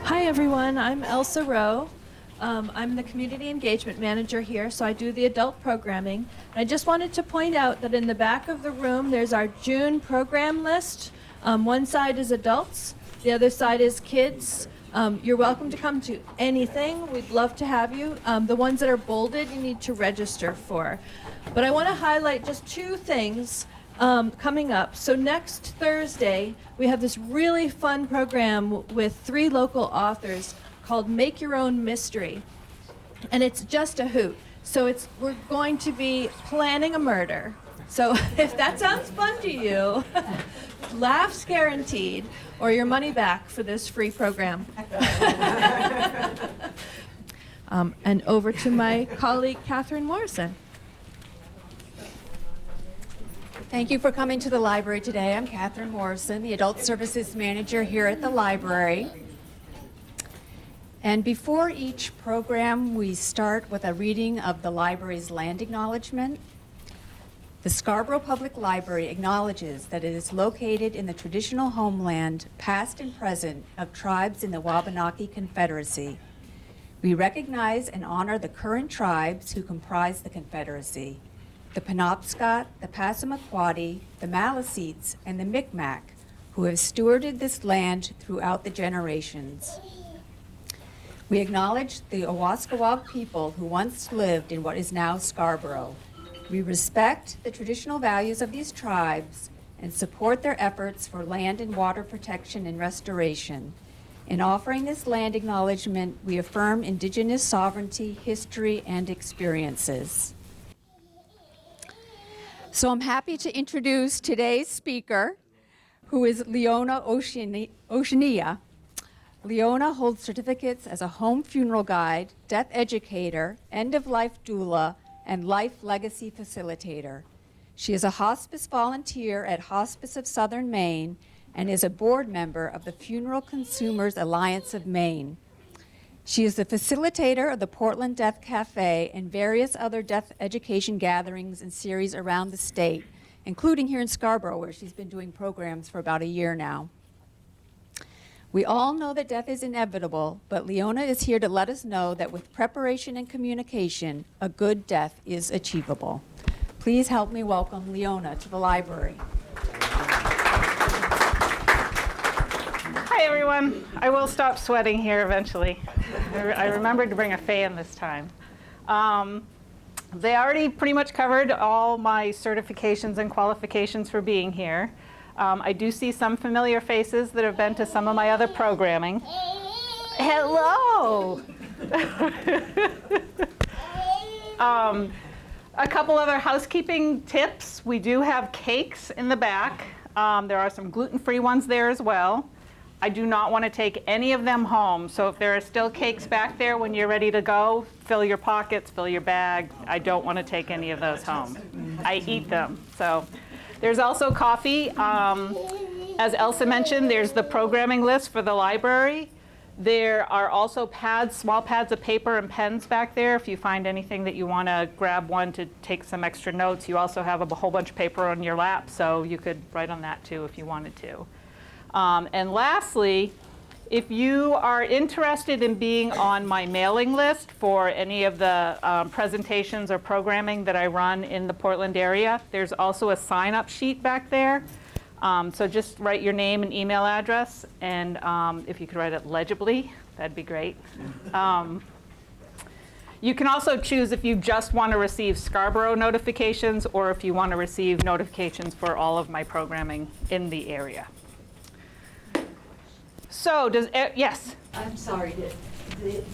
Hi everyone, I'm Elsa Rowe. I'm the Community Engagement Manager here, so I do the adult programming. And I just wanted to point out that in the back of the room there's our June program list. One side is adults, the other side is kids. You're welcome to come to anything. We'd love to have you. The ones that are bolded you need to register for. But I want to highlight just two things coming up. So next Thursday, we have this really fun program with 3 local authors called Make Your Own Mystery. And it's just a hoot. So we're going to be planning a murder. So if that sounds fun to you, laughs guaranteed, or your money back for this free program. And over to my colleague, Catherine Morrison. Thank you for coming to the library today. I'm Catherine Morrison, the Adult Services Manager here at the library. And before each program, we start with a reading of the library's land acknowledgement. The Scarborough Public Library acknowledges that it is located in the traditional homeland, past and present, of tribes in the Wabanaki Confederacy. We recognize and honor the current tribes who comprise the Confederacy: the Penobscot, the Passamaquoddy, the Maliseets, and the Micmac, who have stewarded this land throughout the generations. We acknowledge the Owaskawag people who once lived in what is now Scarborough. We respect the traditional values of these tribes and support their efforts for land and water protection and restoration. In offering this land acknowledgement, we affirm Indigenous sovereignty, history, and experiences. So I'm happy to introduce today's speaker, who is Leona Oceania. Leona holds certificates as a home funeral guide, death educator, end-of-life doula, and life legacy facilitator. She is a hospice volunteer at Hospice of Southern Maine and is a board member of the Funeral Consumers Alliance of Maine. She is the facilitator of the Portland Death Cafe and various other death education gatherings and series around the state, including here in Scarborough, where she's been doing programs for about a year now. We all know that death is inevitable, but Leona is here to let us know that with preparation and communication, a good death is achievable. Please help me welcome Leona to the library. Hi everyone. I will stop sweating here eventually. I remembered to bring a fan this time. They already pretty much covered all my certifications and qualifications for being here. I do see some familiar faces that have been to some of my other programming. Hello! A couple other housekeeping tips. We do have cakes in the back. There are some gluten-free ones there as well. I do not want to take any of them home, so if there are still cakes back there when you're ready to go, fill your pockets, fill your bag. I don't want to take any of those home. I eat them. So there's also coffee. As Elsa mentioned, there's the programming list for the library. There are also pads, small pads of paper and pens back there. If you find anything that you want to grab one to take some extra notes, you also have a whole bunch of paper on your lap, so you could write on that too if you wanted to. And lastly, if you are interested in being on my mailing list for any of the presentations or programming that I run in the Portland area, there's also a sign-up sheet back there. So just write your name and email address, and if you could write it legibly, that'd be great. You can also choose if you just want to receive Scarborough notifications or if you want to receive notifications for all of my programming in the area. So yes? I'm sorry,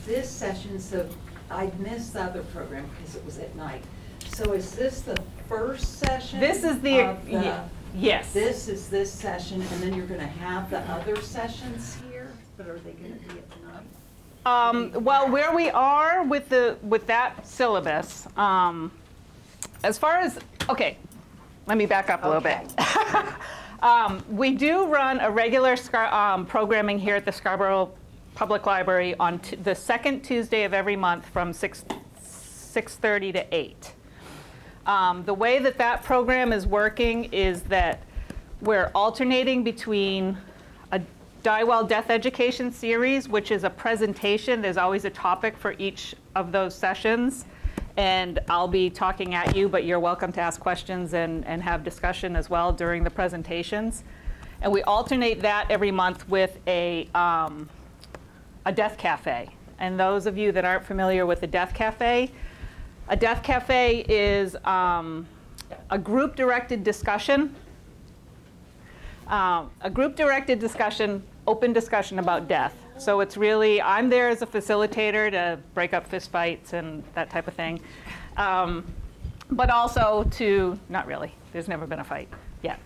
this session, so I missed the other program because it was at night. So is this the first session? This is the yes. This is this session, and then you're going to have the other sessions here, but are they going to be at night? Well, where we are with that syllabus, as far as, okay, let me back up a little bit. We do run a regular programming here at the Scarborough Public Library on the second Tuesday of every month from 6:30 to 8. The way that program is working is that we're alternating between Die Well Death Education series, which is a presentation. There's always a topic for each of those sessions. And I'll be talking at you, but you're welcome to ask questions and have discussion as well during the presentations. And we alternate that every month with a death cafe. And those of you that aren't familiar with the death cafe is a group-directed discussion. Open discussion about death. So it's really, I'm there as a facilitator to break up fist fights and that type of thing. But also to, not really, there's never been a fight yet.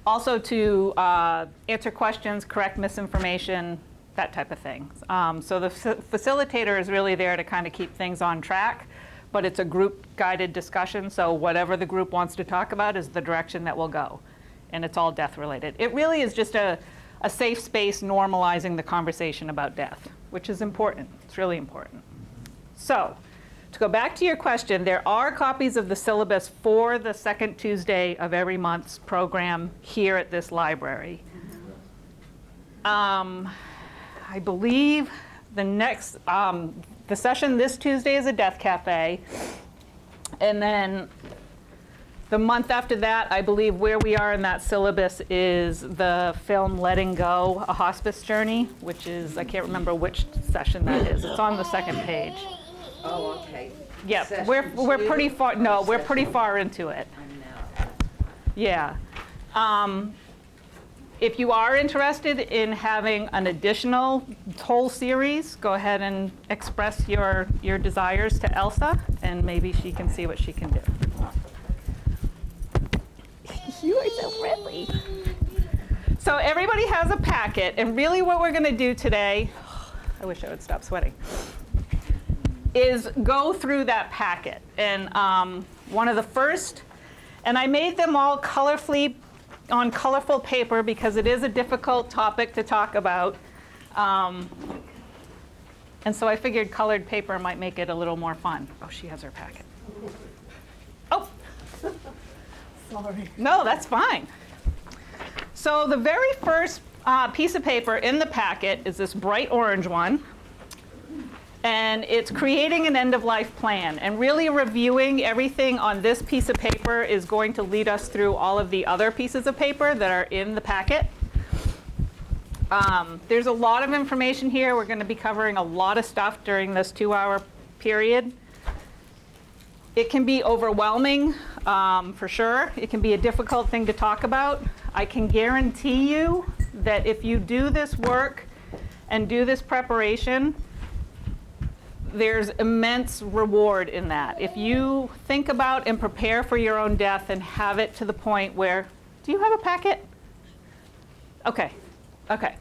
Also to answer questions, correct misinformation, that type of thing. So the facilitator is really there to kind of keep things on track, but it's a group-guided discussion, so whatever the group wants to talk about is the direction that we'll go. And it's all death-related. It really is just a safe space normalizing the conversation about death, which is important. It's really important. So, to go back to your question, there are copies of the syllabus for the second Tuesday of every month's program here at this library. I believe the next, the session this Tuesday is a death cafe. And then the month after that, I believe where we are in that syllabus is the film Letting Go, A Hospice Journey, which is, I can't remember which session that is. It's on the second page. Oh, okay. Yeah, Session we're two? pretty far, no, we're pretty Session- far into it. I'm now. Yeah. If you are interested in having an additional whole series, go ahead and express your desires to Elsa, and maybe she can see what she can do. You are so friendly. So everybody has a packet, and really what we're going to do today, I wish I would stop sweating, is go through that packet. And one of the first, and I made them all colorfully on colorful paper because it is a difficult topic to talk about. And so I figured colored paper might make it a little more fun. Oh, she has her packet. Oh. Sorry. No, that's fine. So the very first piece of paper in the packet is this bright orange one. And it's creating an end-of-life plan. And really reviewing everything on this piece of paper is going to lead us through all of the other pieces of paper that are in the packet. There's a lot of information here. We're going to be covering a lot of stuff during this 2-hour period. It can be overwhelming, for sure. It can be a difficult thing to talk about. I can guarantee you that if you do this work and do this preparation, there's immense reward in that. If you think about and prepare for your own death and have it to the point where, do you have a packet? Okay, okay.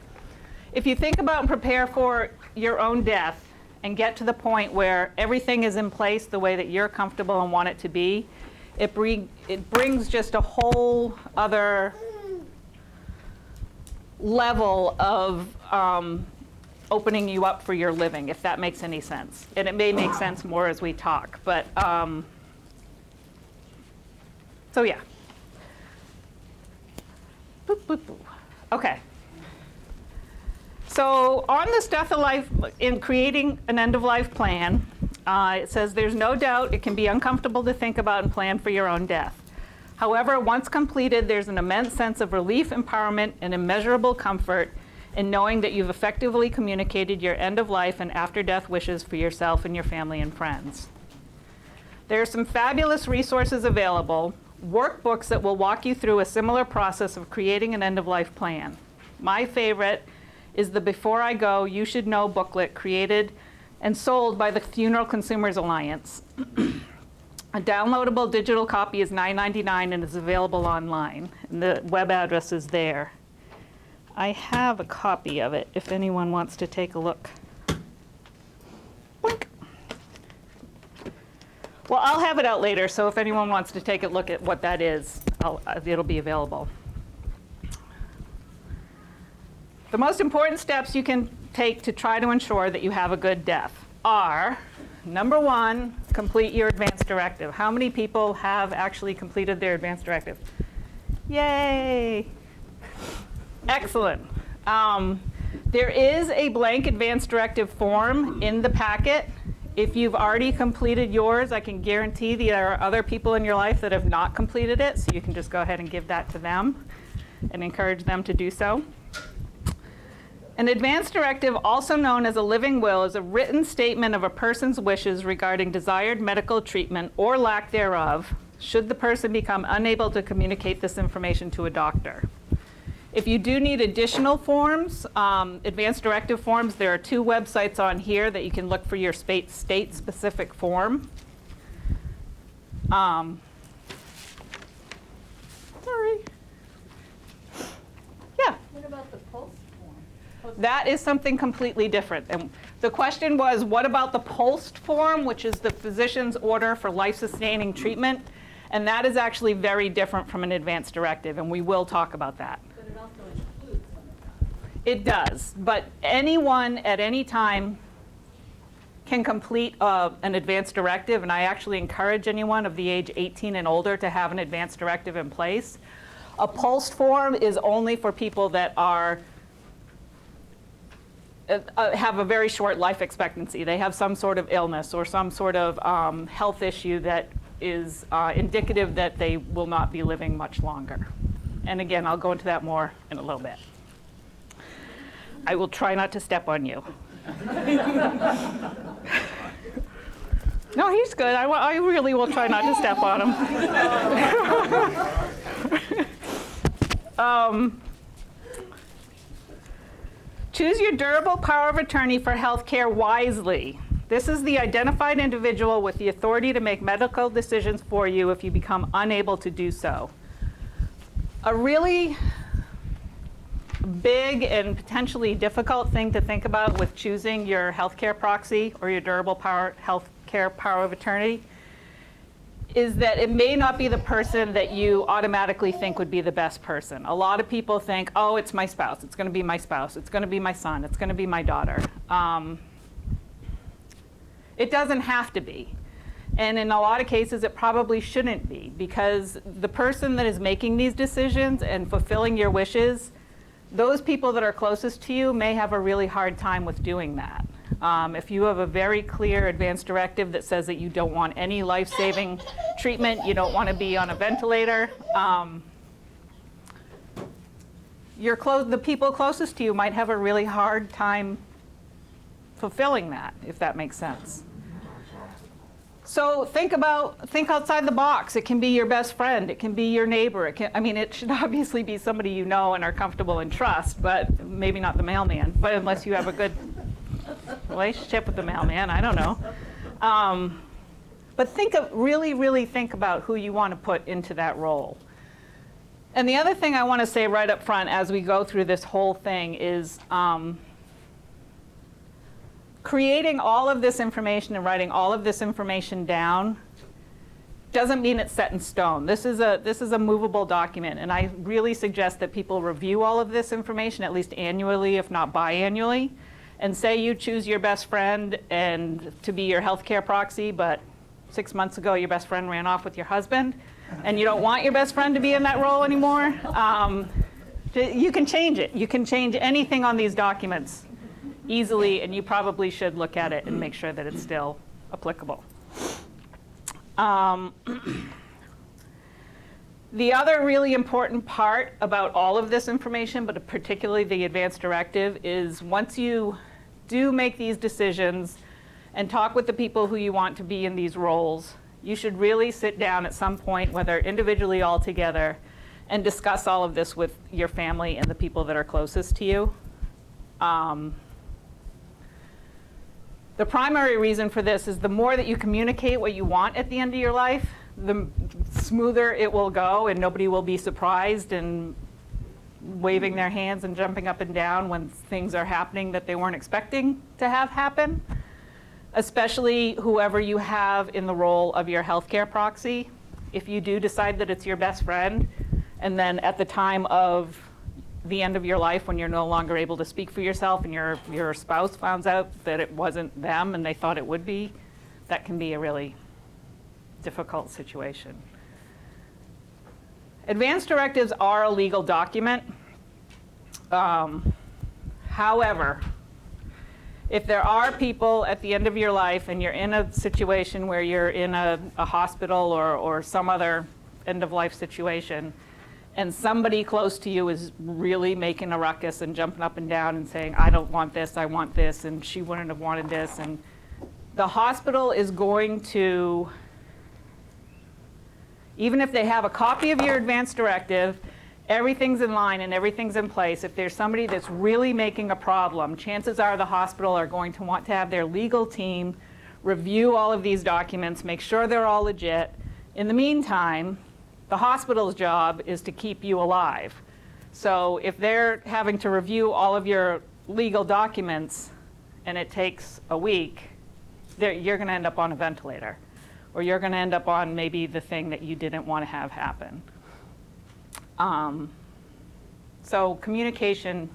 If you think about and prepare for your own death and get to the point where everything is in place the way that you're comfortable and want it to be, it brings just a whole other level of opening you up for your living, if that makes any sense. And it may make sense more as we talk, but so yeah. Boop, boop, boop. Okay. So on this death of life, in creating an end-of-life plan, it says there's no doubt it can be uncomfortable to think about and plan for your own death. However, once completed, there's an immense sense of relief, empowerment, and immeasurable comfort in knowing that you've effectively communicated your end-of-life and after-death wishes for yourself and your family and friends. There are some fabulous resources available, workbooks that will walk you through a similar process of creating an end-of-life plan. My favorite is the Before I Go, You Should Know booklet created and sold by the Funeral Consumers Alliance. A downloadable digital copy is $9.99 and is available online. And the web address is there. I have a copy of it if anyone wants to take a look. Boink. Well, I'll have it out later, so if anyone wants to take a look at what that is, it'll be available. The most important steps you can take to try to ensure that you have a good death are, number one, complete your advance directive. How many people have actually completed their advance directive? Yay! Excellent. There is a blank advance directive form in the packet. If you've already completed yours, I can guarantee there are other people in your life that have not completed it, so you can just go ahead and give that to them and encourage them to do so. An advance directive, also known as a living will, is a written statement of a person's wishes regarding desired medical treatment or lack thereof, should the person become unable to communicate this information to a doctor. If you do need additional forms, advance directive forms, there are 2 websites on here that you can look for your state-specific form. Sorry. Yeah. What about the pulse form? That is something completely different. And the question was, what about the POST form, which is the physician's order for life-sustaining treatment? And that is actually very different from an advance directive, and we will talk about that. But it also includes some of that. It does, but anyone at any time can complete an advance directive, and I actually encourage anyone of the age 18 and older to have an advance directive in place. A POST form is only for people that are have a very short life expectancy. They have some sort of illness or some sort of health issue that is indicative that they will not be living much longer. And again, I'll go into that more in a little bit. I will try not to step on you. No, he's good. I really will try not to step on him. Choose your durable power of attorney for health care wisely. This is the identified individual with the authority to make medical decisions for you if you become unable to do so. A really big and potentially difficult thing to think about with choosing your healthcare proxy or your durable healthcare power of attorney is that it may not be the person that you automatically think would be the best person. A lot of people think, oh, it's my spouse, it's going to be my spouse, it's going to be my son, it's going to be my daughter. It doesn't have to be. And in a lot of cases, it probably shouldn't be, because the person that is making these decisions and fulfilling your wishes, those people that are closest to you may have a really hard time with doing that. If you have a very clear advance directive that says that you don't want any life-saving treatment, you don't want to be on a ventilator, the people closest to you might have a really hard time fulfilling that, if that makes sense. So think outside the box. It can be your best friend. It can be your neighbor. It should obviously be somebody you know and are comfortable and trust, but maybe not the mailman. But unless you have a good relationship with the mailman, I don't know. But really think about who you want to put into that role. And the other thing I want to say right up front as we go through this whole thing is creating all of this information and writing all of this information down doesn't mean it's set in stone. This is a movable document, and I really suggest that people review all of this information at least annually, if not biannually. And say you choose your best friend and to be your healthcare proxy, but 6 months ago your best friend ran off with your husband, and you don't want your best friend to be in that role anymore. You can change it. You can change anything on these documents easily, and you probably should look at it and make sure that it's still applicable. The other really important part about all of this information, but particularly the advance directive, is once you do make these decisions and talk with the people who you want to be in these roles, you should really sit down at some point, whether individually or together, and discuss all of this with your family and the people that are closest to you. The primary reason for this is the more that you communicate what you want at the end of your life, the smoother it will go, and nobody will be surprised and waving their hands and jumping up and down when things are happening that they weren't expecting to have happen, especially whoever you have in the role of your healthcare proxy. If you do decide that it's your best friend, and then at the time of the end of your life when you're no longer able to speak for yourself and your spouse finds out that it wasn't them and they thought it would be, that can be a really difficult situation. Advance directives are a legal document. However, if there are people at the end of your life and you're in a situation where you're in a hospital or some other end-of-life situation, and somebody close to you is really making a ruckus and jumping up and down and saying, I don't want this, I want this, and she wouldn't have wanted this, and the hospital is going to, even if they have a copy of your advance directive, everything's in line and everything's in place. If there's somebody that's really making a problem, chances are the hospital are going to want to have their legal team review all of these documents, make sure they're all legit. In the meantime, the hospital's job is to keep you alive. So if they're having to review all of your legal documents and it takes a week, you're going to end up on a ventilator, or you're going to end up on maybe the thing that you didn't want to have happen. So communication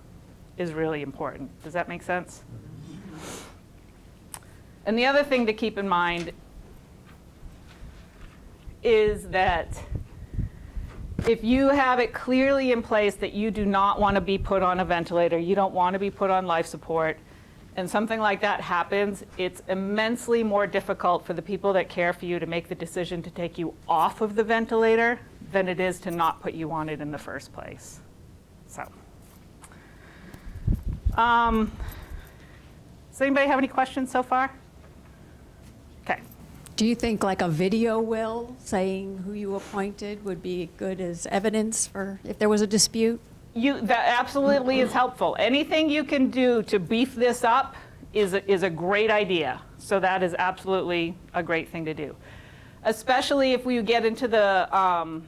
is really important. Does that make sense? And the other thing to keep in mind is that if you have it clearly in place that you do not want to be put on a ventilator, you don't want to be put on life support, and something like that happens, it's immensely more difficult for the people that care for you to make the decision to take you off of the ventilator than it is to not put you on it in the first place. So, does anybody have any questions so far? Okay. Do you think like a video will saying who you appointed would be good as evidence for if there was a dispute? That absolutely is helpful. Anything you can do to beef this up is a great idea. So that is absolutely a great thing to do. Especially if we get into the,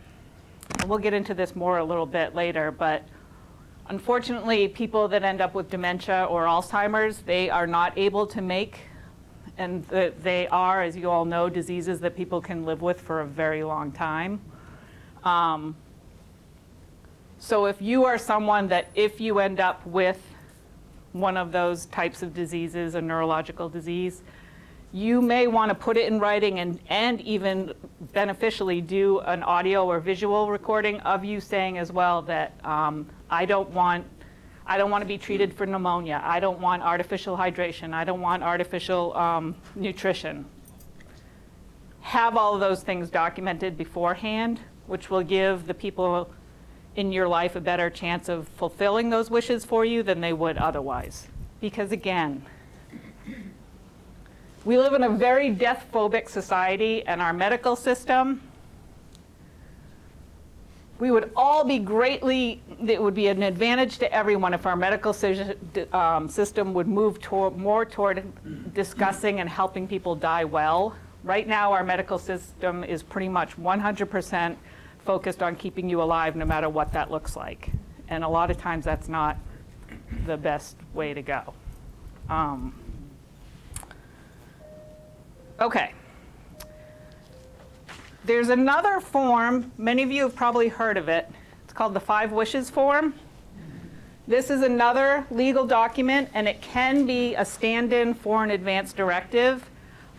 we'll get into this more a little bit later, but unfortunately people that end up with dementia or Alzheimer's, they are not able to make, and they are, as you all know, diseases that people can live with for a very long time. So if you are someone that if you end up with one of those types of diseases, a neurological disease, you may want to put it in writing and even beneficially do an audio or visual recording of you saying as well that I don't want to be treated for pneumonia. I don't want artificial hydration. I don't want artificial nutrition. Have all of those things documented beforehand, which will give the people in your life a better chance of fulfilling those wishes for you than they would otherwise. Because again, we live in a very death-phobic society, and our medical system, we would all be it would be an advantage to everyone if our medical system would move more toward discussing and helping people die well. Right now, our medical system is pretty much 100% focused on keeping you alive no matter what that looks like. And a lot of times that's not the best way to go. Okay. There's another form, many of you have probably heard of it. It's called the 5 Wishes form. This is another legal document, and it can be a stand-in for an advance directive.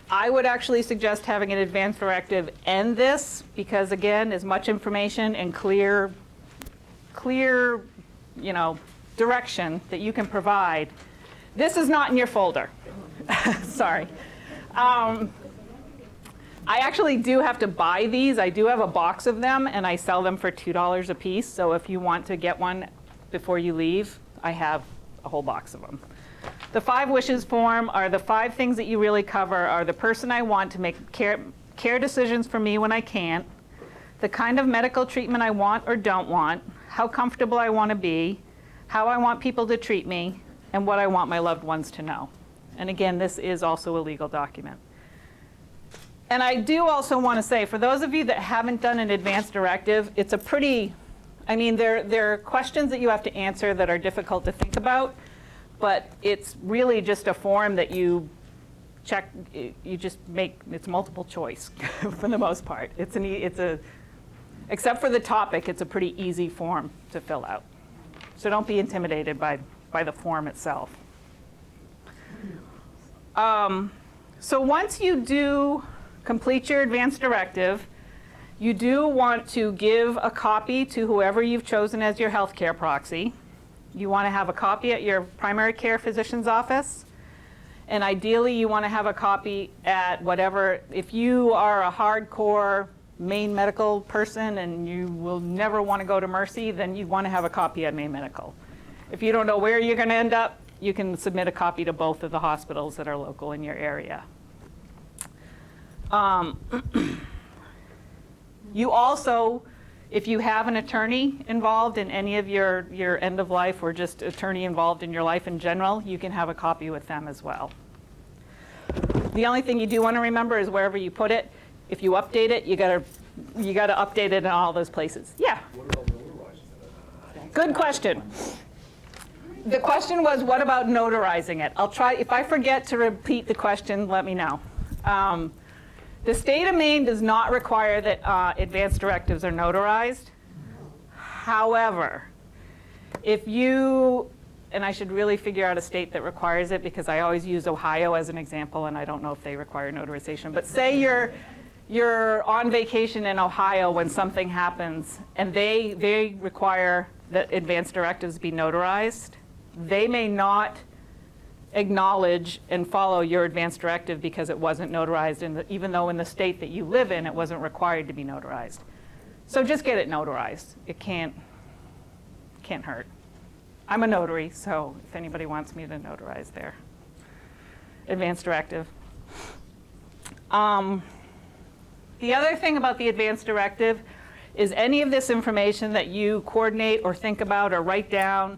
I would actually suggest having an advance directive end this, because again, as much information and clear, direction that you can provide. This is not in your folder. Sorry. I actually do have to buy these. I do have a box of them, and I sell them for $2 a piece. So if you want to get one before you leave, I have a whole box of them. The 5 wishes form are the 5 things that you really cover are the person I want to make care decisions for me when I can't, the kind of medical treatment I want or don't want, how comfortable I want to be, how I want people to treat me, and what I want my loved ones to know. And again, this is also a legal document. And I do also want to say, for those of you that haven't done an advance directive, it's a pretty, there are questions that you have to answer that are difficult to think about. But it's really just a form that you check, it's multiple choice for the most part. Except for the topic, it's a pretty easy form to fill out. So don't be intimidated by the form itself. So once you do complete your advance directive, you do want to give a copy to whoever you've chosen as your healthcare proxy. You want to have a copy at your primary care physician's office. And ideally, you want to have a copy at whatever, if you are a hardcore Maine Medical person and you will never want to go to Mercy, then you want to have a copy at Maine Medical. If you don't know where you're going to end up, you can submit a copy to both of the hospitals that are local in your area. You also, if you have an attorney involved in any of your end of life or just attorney involved in your life in general, you can have a copy with them as well. The only thing you do want to remember is wherever you put it, if you update it, you gotta update it in all those places. Yeah? What about notarizing it? Good question. The question was, what about notarizing it? I'll try, if I forget to repeat the question, let me know. The state of Maine does not require that advance directives are notarized. However, if you, and I should really figure out a state that requires it because I always use Ohio as an example and I don't know if they require notarization, but say you're on vacation in Ohio when something happens and they require that advance directives be notarized, they may not acknowledge and follow your advance directive because it wasn't notarized, even though in the state that you live in, it wasn't required to be notarized. So just get it notarized. It can't hurt. I'm a notary, so if anybody wants me to notarize their advance directive. The other thing about the advance directive is any of this information that you coordinate or think about or write down,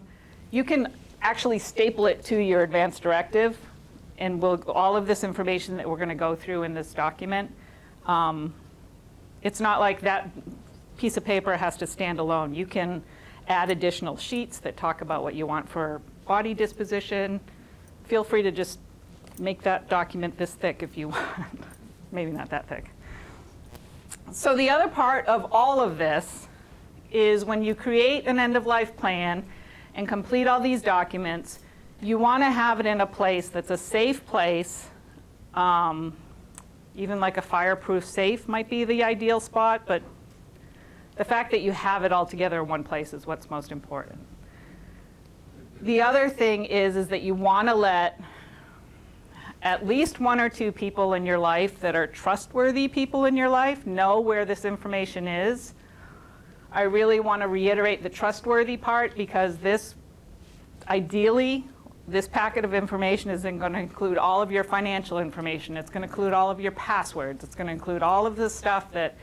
you can actually staple it to your advance directive, and all of this information that we're going to go through in this document, it's not like that piece of paper has to stand alone. You can add additional sheets that talk about what you want for body disposition. Feel free to just make that document this thick if you want. Maybe not that thick. So the other part of all of this is when you create an end-of-life plan and complete all these documents, you want to have it in a place that's a safe place. Even like a fireproof safe might be the ideal spot, but the fact that you have it all together in one place is what's most important. The other thing is that you want to let at least one or two people in your life that are trustworthy people in your life know where this information is. I really want to reiterate the trustworthy part because ideally, this packet of information is going to include all of your financial information. It's going to include all of your passwords. It's going to include all of the stuff that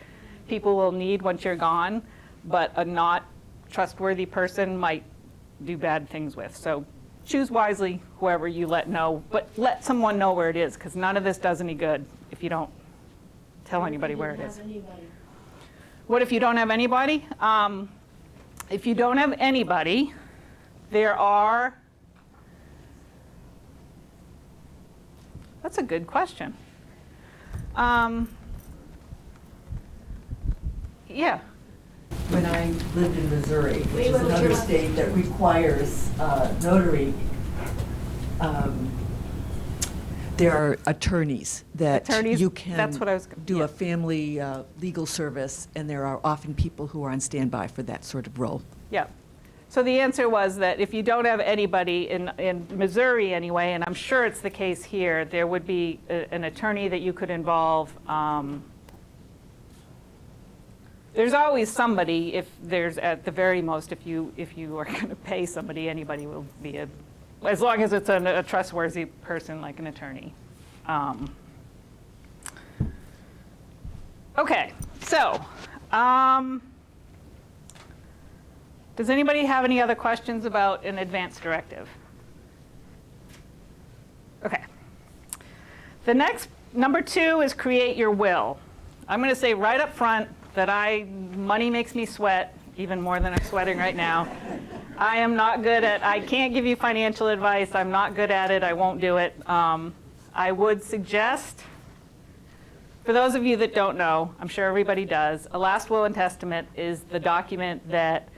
people will need once you're gone, but a not trustworthy person might do bad things with. So choose wisely whoever you let know, but let someone know where it is because none of this does any good if you don't tell anybody where it is. What if you don't have anybody? If you don't have anybody, that's a good question. Yeah. When I lived in Missouri, which is another state that requires notary, there are attorneys that you can that's what I was, do yeah. a family legal service, and there are often people who are on standby for that sort of role. Yeah. So the answer was that if you don't have anybody in Missouri anyway, and I'm sure it's the case here, there would be an attorney that you could involve. There's always somebody, if there's at the very most, if you are going to pay somebody, anybody will be as long as it's a trustworthy person like an attorney. Okay, so does anybody have any other questions about an advance directive? Okay. The next, number 2 is create your will. I'm going to say right up front that money makes me sweat, even more than I'm sweating right now. I am not good I can't give you financial advice. I'm not good at it. I won't do it. I would suggest, for those of you that don't know, I'm sure everybody does, a last will and testament is the document that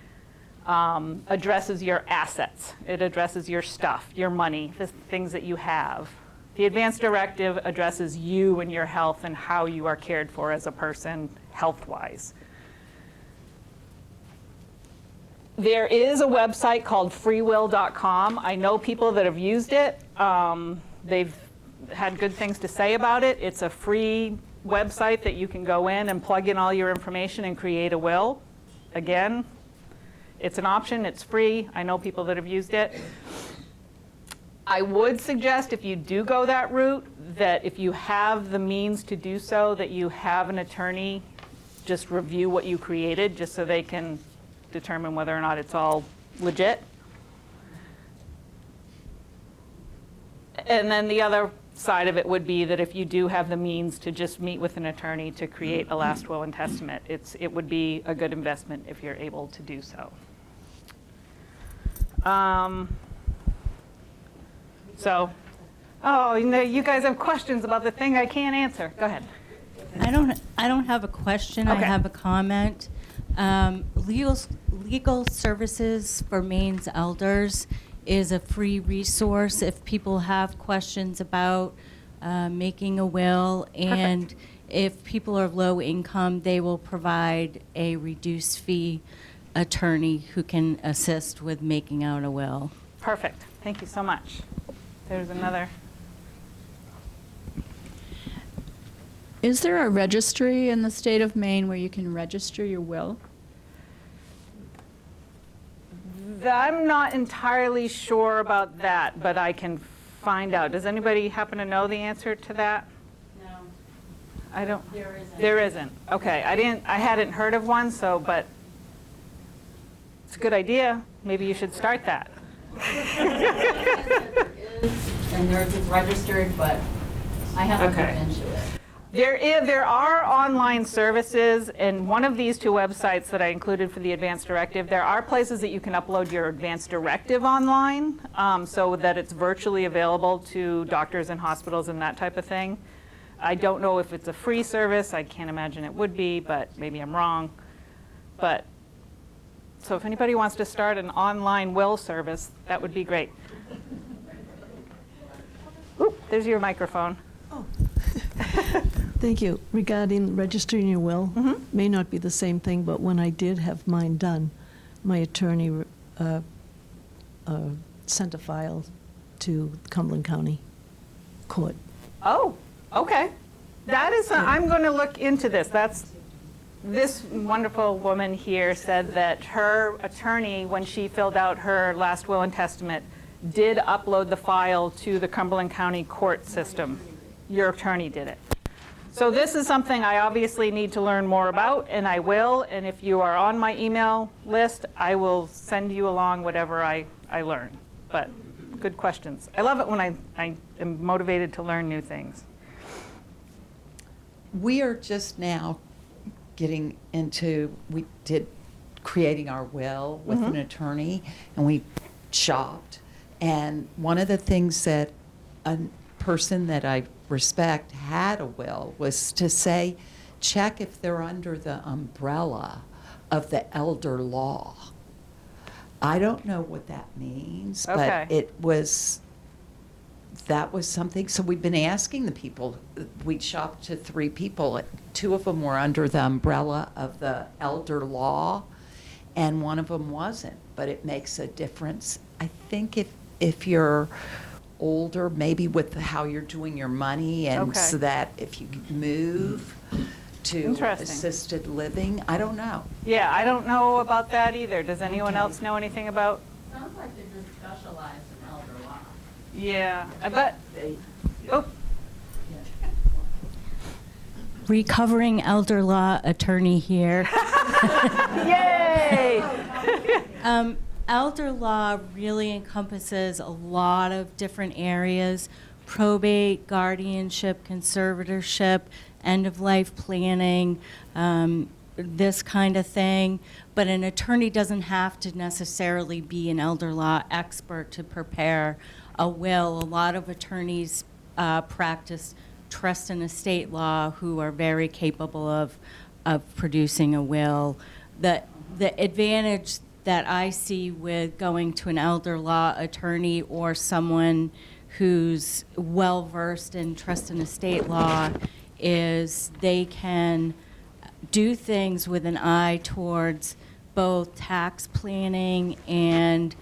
addresses your assets. It addresses your stuff, your money, the things that you have. The advance directive addresses you and your health and how you are cared for as a person health-wise. There is a website called freewill.com. I know people that have used it. They've had good things to say about it. It's a free website that you can go in and plug in all your information and create a will. Again, it's an option, it's free. I know people that have used it. I would suggest if you do go that route, that if you have the means to do so, that you have an attorney just review what you created, just so they can determine whether or not it's all legit. And then the other side of it would be that if you do have the means to just meet with an attorney to create a last will and testament, it would be a good investment if you're able to do so. Oh, you guys have questions about the thing I can't answer. Go ahead. I don't have a question. Okay. I have a comment. Legal Services for Maine's Elders is a free resource if people have questions about making a will. And if people are low income, they will provide a reduced fee attorney who can assist with making out a will. Perfect. Thank you so much. There's another. Is there a registry in the state of Maine where you can register your will? I'm not entirely sure about that, but I can find out. Does anybody happen to know the answer to that? No. I don't. There isn't. There isn't. Okay. I hadn't heard of one, but it's a good idea. Maybe you should start that. And theirs is registered, but I haven't Okay. looked into it. There are online services, and one of these two websites that I included for the advance directive, there are places that you can upload your advance directive online, so that it's virtually available to doctors and hospitals and that type of thing. I don't know if it's a free service. I can't imagine it would be, but maybe I'm wrong. But so if anybody wants to start an online will service, that would be great. Oop, there's your microphone. Thank you. Regarding registering your will, may not be the same thing, but when I did have mine done, my attorney sent a file to Cumberland County Court. Oh, okay. That is, I'm going to look into this. This wonderful woman here said that her attorney, when she filled out her last will and testament, did upload the file to the Cumberland County court system. Your attorney did it. So this is something I obviously need to learn more about, and I will. And if you are on my email list, I will send you along whatever I learn. But good questions. I love it when I am motivated to learn new things. We are just now getting into, creating our will with an attorney, and we shopped. And one of the things that a person that I respect had a will was to say, check if they're under the umbrella of the elder law. I don't know what that means, Okay. but that was something. So we've been asking the people. We shopped to 3 people. 2 of them were under the umbrella of the elder law, and one of them wasn't. But it makes a difference. I think if you're older, maybe with how you're doing your money, and Okay. so that if you move to Interesting. assisted living, I don't know. Yeah, I don't know about that either. Does anyone else know anything about? Sounds like they're just specialized in elder law. Yeah, I bet. Oh, Recovering elder law attorney here. yay! Elder law really encompasses a lot of different areas: probate, guardianship, conservatorship, end-of-life planning, this kind of thing. But an attorney doesn't have to necessarily be an elder law expert to prepare a will. A lot of attorneys practice trust and estate law who are very capable of producing a will. The advantage that I see with going to an elder law attorney or someone who's well-versed in trust and estate law is they can do things with an eye towards both tax planning and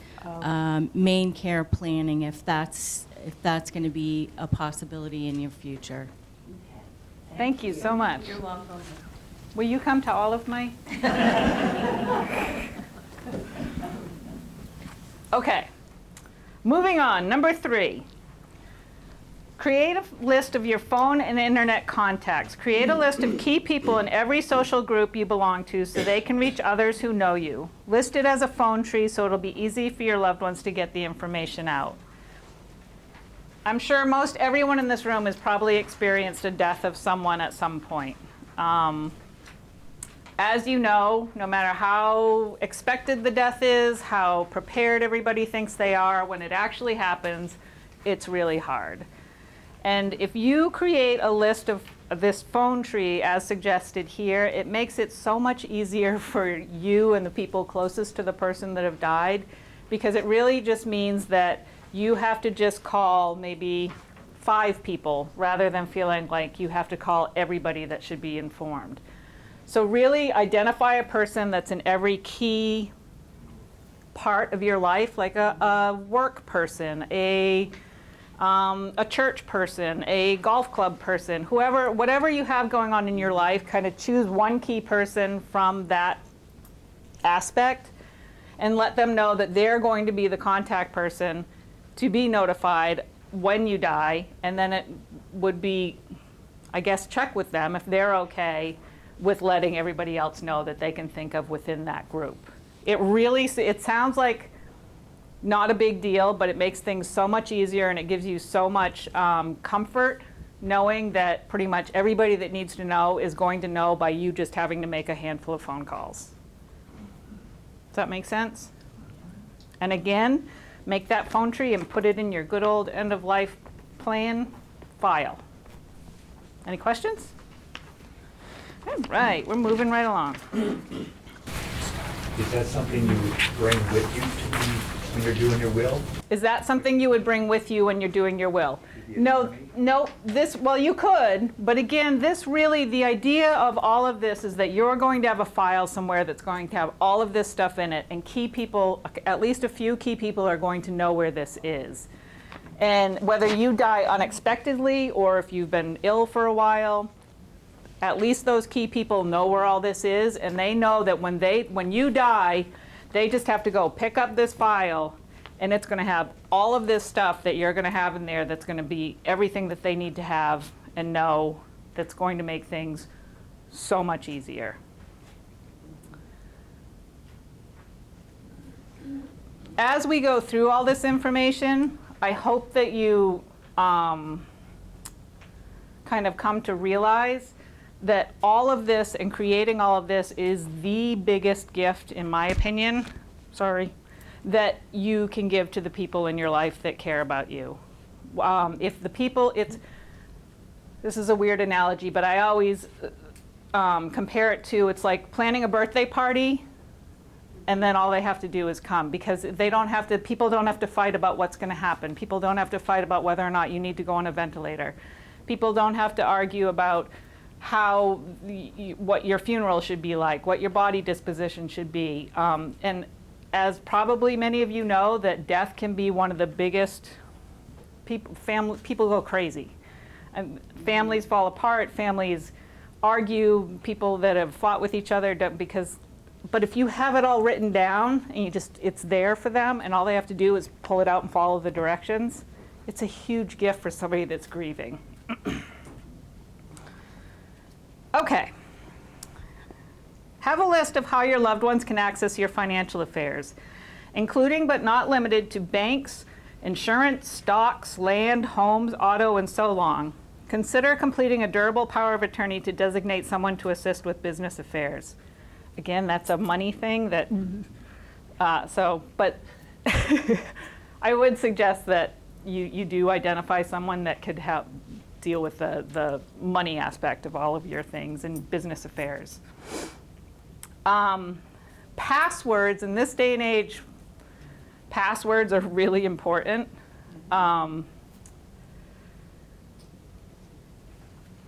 main care planning, if that's going to be a possibility in your future. Thank you so much. You're welcome. Will you come to all of my? Okay. Moving on, number 3. Create a list of your phone and internet contacts. Create a list of key people in every social group you belong to so they can reach others who know you. List it as a phone tree so it'll be easy for your loved ones to get the information out. I'm sure most everyone in this room has probably experienced a death of someone at some point. As you know, no matter how expected the death is, how prepared everybody thinks they are, when it actually happens, it's really hard. And if you create a list of this phone tree as suggested here, it makes it so much easier for you and the people closest to the person that have died, because it really just means that you have to just call maybe 5 people rather than feeling like you have to call everybody that should be informed. So really identify a person that's in every key part of your life, like a work person, a church person, a golf club person, whatever you have going on in your life, kind of choose one key person from that aspect and let them know that they're going to be the contact person to be notified when you die. And then it would be, I guess, check with them if they're okay with letting everybody else know that they can think of within that group. It sounds like not a big deal, but it makes things so much easier, and it gives you so much comfort knowing that pretty much everybody that needs to know is going to know by you just having to make a handful of phone calls. Does that make sense? And again, make that phone tree and put it in your good old end-of-life plan file. Any questions? All right, we're moving right along. Is that something you would bring with you when you're doing your will? Is that something you would bring with you when you're doing your will? No, well, you could, but again, the idea of all of this is that you're going to have a file somewhere that's going to have all of this stuff in it, and key people, at least a few key people, are going to know where this is. And whether you die unexpectedly or if you've been ill for a while, at least those key people know where all this is, and they know that when you die, they just have to go pick up this file, and it's going to have all of this stuff that you're going to have in there that's going to be everything that they need to have and know, that's going to make things so much easier. As we go through all this information, I hope that you kind of come to realize that all of this and creating all of this is the biggest gift, in my opinion, that you can give to the people in your life that care about you. If the people, this is a weird analogy, but I always compare it to, it's like planning a birthday party and then all they have to do is come, because people don't have to fight about what's going to happen. People don't have to fight about whether or not you need to go on a ventilator. People don't have to argue about what your funeral should be like, what your body disposition should be. And as probably many of you know, that death can be one of the biggest, people go crazy. And families fall apart, families argue, people that have fought with each other but if you have it all written down and it's there for them and all they have to do is pull it out and follow the directions, it's a huge gift for somebody that's grieving. Okay. Have a list of how your loved ones can access your financial affairs, including but not limited to banks, insurance, stocks, land, homes, auto, and so on. Consider completing a durable power of attorney to designate someone to assist with business affairs. Again, that's a money thing that, but I would suggest that you do identify someone that could help deal with the money aspect of all of your things and business affairs. Passwords, in this day and age, passwords are really important.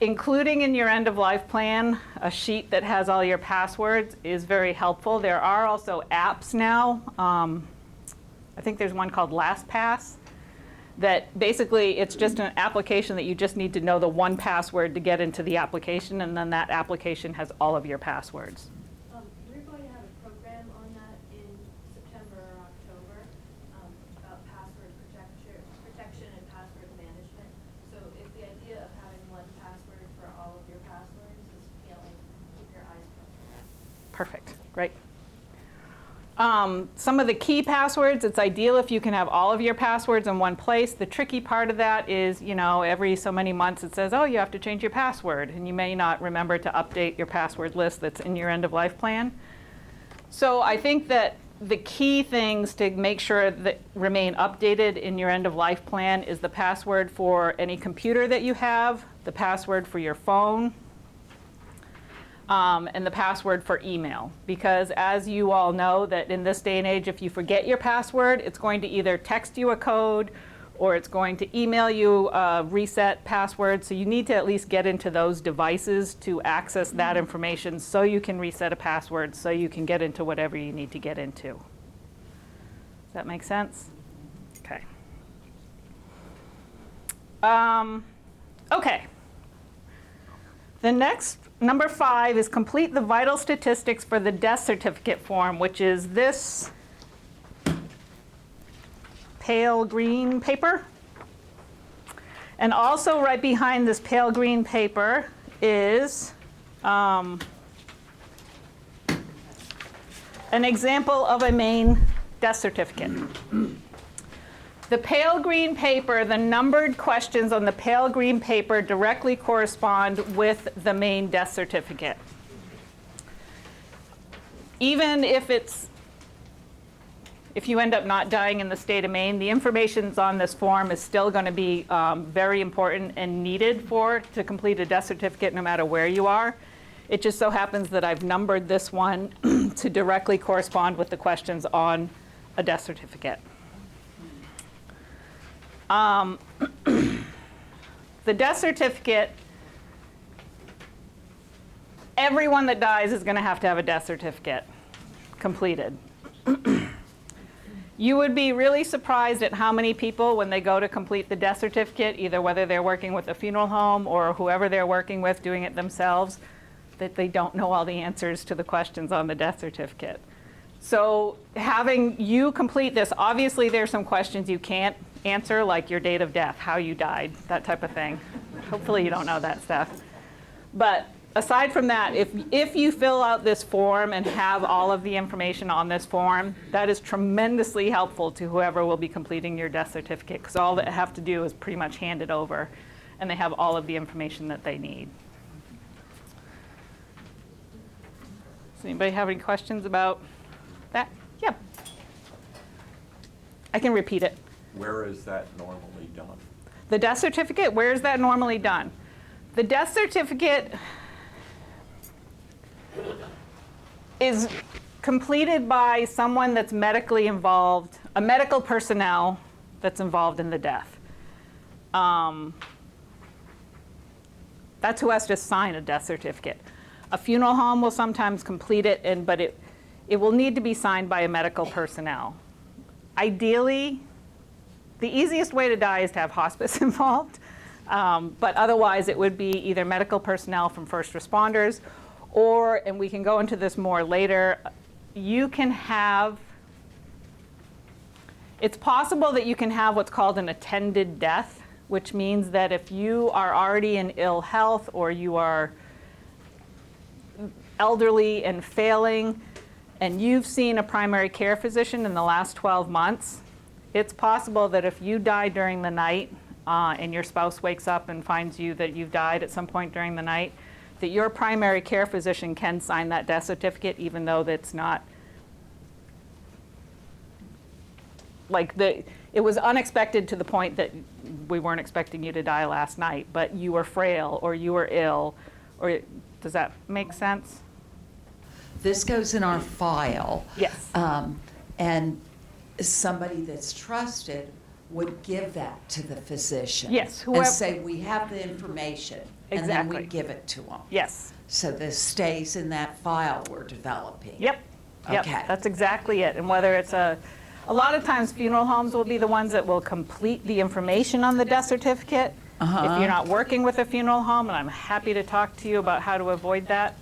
including in your end-of-life plan a sheet that has all your passwords is very helpful. There are also apps now. I think there's one called LastPass that basically it's just an application that you just need to know the one password to get into the application, and then that application has all of your passwords. We're going to have a program on that in September or October about password protection and password management. So if the idea of having one password for all of your passwords is appealing, keep your eyes peeled for that. Perfect, great. Some of the key passwords, it's ideal if you can have all of your passwords in one place. The tricky part of that is, you know, every so many months it says, oh, you have to change your password, and you may not remember to update your password list that's in your end-of-life plan. So I think that the key things to make sure that remain updated in your end-of-life plan is the password for any computer that you have, the password for your phone, and the password for email. Because as you all know, that in this day and age, if you forget your password, it's going to either text you a code or it's going to email you a reset password. So you need to at least get into those devices to access that information so you can reset a password, so you can get into whatever you need to get into. Does that make sense? Okay. Okay. The next, number 5, is complete the vital statistics for the death certificate form, which is this pale green paper. And also right behind this pale green paper is an example of a Maine death certificate. The pale green paper, the numbered questions on the pale green paper directly correspond with the Maine death certificate. Even if you end up not dying in the state of Maine, the information on this form is still going to be very important and needed to complete a death certificate no matter where you are. It just so happens that I've numbered this one to directly correspond with the questions on a death certificate. The death certificate, everyone that dies is going to have a death certificate completed. You would be really surprised at how many people, when they go to complete the death certificate, either whether they're working with a funeral home or whoever they're working with doing it themselves, that they don't know all the answers to the questions on the death certificate. So having you complete this, obviously there's some questions you can't answer, like your date of death, how you died, that type of thing. Hopefully you don't know that stuff. But aside from that, if you fill out this form and have all of the information on this form, that is tremendously helpful to whoever will be completing your death certificate, because all they have to do is pretty much hand it over, and they have all of the information that they need. Does anybody have any questions about that? Yeah. I can repeat it. Where is that normally done? The death certificate, where is that normally done? The death certificate is completed by someone that's medically involved, a medical personnel that's involved in the death. That's who has to sign a death certificate. A funeral home will sometimes complete it, but it will need to be signed by a medical personnel. Ideally, the easiest way to die is to have hospice involved, but otherwise it would be either medical personnel from first responders, or, and we can go into this more later, you can have, it's possible that you can have what's called an attended death, which means that if you are already in ill health or you are elderly and failing, and you've seen a primary care physician in the last 12 months, it's possible that if you die during the night and your spouse wakes up and finds you that you've died at some point during the night, that your primary care physician can sign that death certificate, even though that's not, like, it was unexpected to the point that we weren't expecting you to die last night, but you were frail or you were ill, or does that make sense? This goes in our file. Yes. And somebody that's trusted would give that to the physician. Yes, And whoever- say, we have the information, and then we Exactly. give it to them. Yes. So this stays in that file we're developing. Yep. Yep. Okay. That's exactly it. And whether it's a lot of times funeral homes will be the ones that will complete the information on the death certificate. Uh-huh. If you're not working with a funeral home, and I'm happy to talk to you about how to avoid that.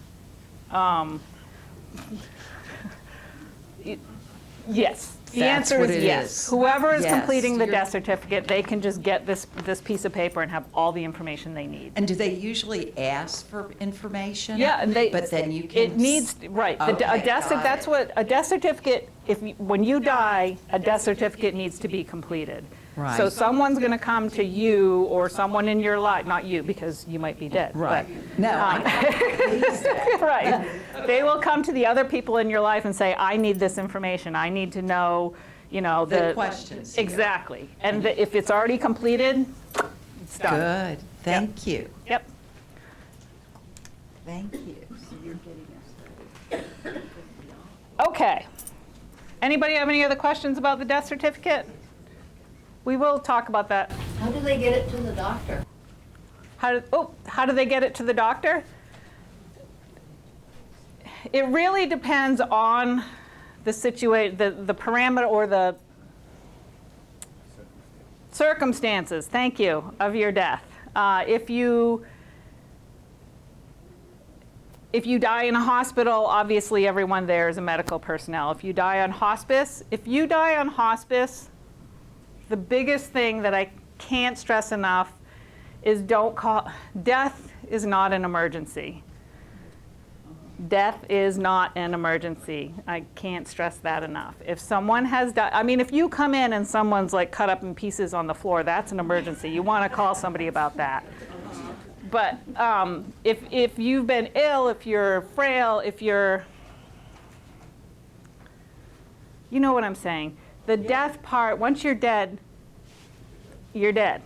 Yes. The That's answer what is it yes. is. Whoever is Yes, completing the you're- death certificate, they can just get this piece of paper and have all the information they need. And do they usually ask for information? Yeah, and they. But then you can. It needs, right, a Okay, death, got that's it. what, a death certificate, when you die, a death certificate needs to be completed. So Right. someone's gonna come to you or someone in your life, not you, because you might be dead. but, Right. No, I Right. They will come to the other people in your life and say, I need this information, I need to know, The questions here. Exactly. And if it's already completed, it's done. Good, thank you. Yep. Thank you. Okay. Anybody have any other questions about the death certificate? We will talk about that. How do they get it to the doctor? How do they get it to the doctor? It really depends on the the parameter or the circumstances, thank you, of your death. If you die in a hospital, obviously everyone there is a medical personnel. If you die on hospice, the biggest thing that I can't stress enough is death is not an emergency. Death is not an emergency. I can't stress that enough. If someone has died, if you come in and someone's like cut up in pieces on the floor, that's an emergency. You want to call somebody about that. But if you've been ill, if you're frail, you know what I'm saying. The death part, once you're dead, you're dead.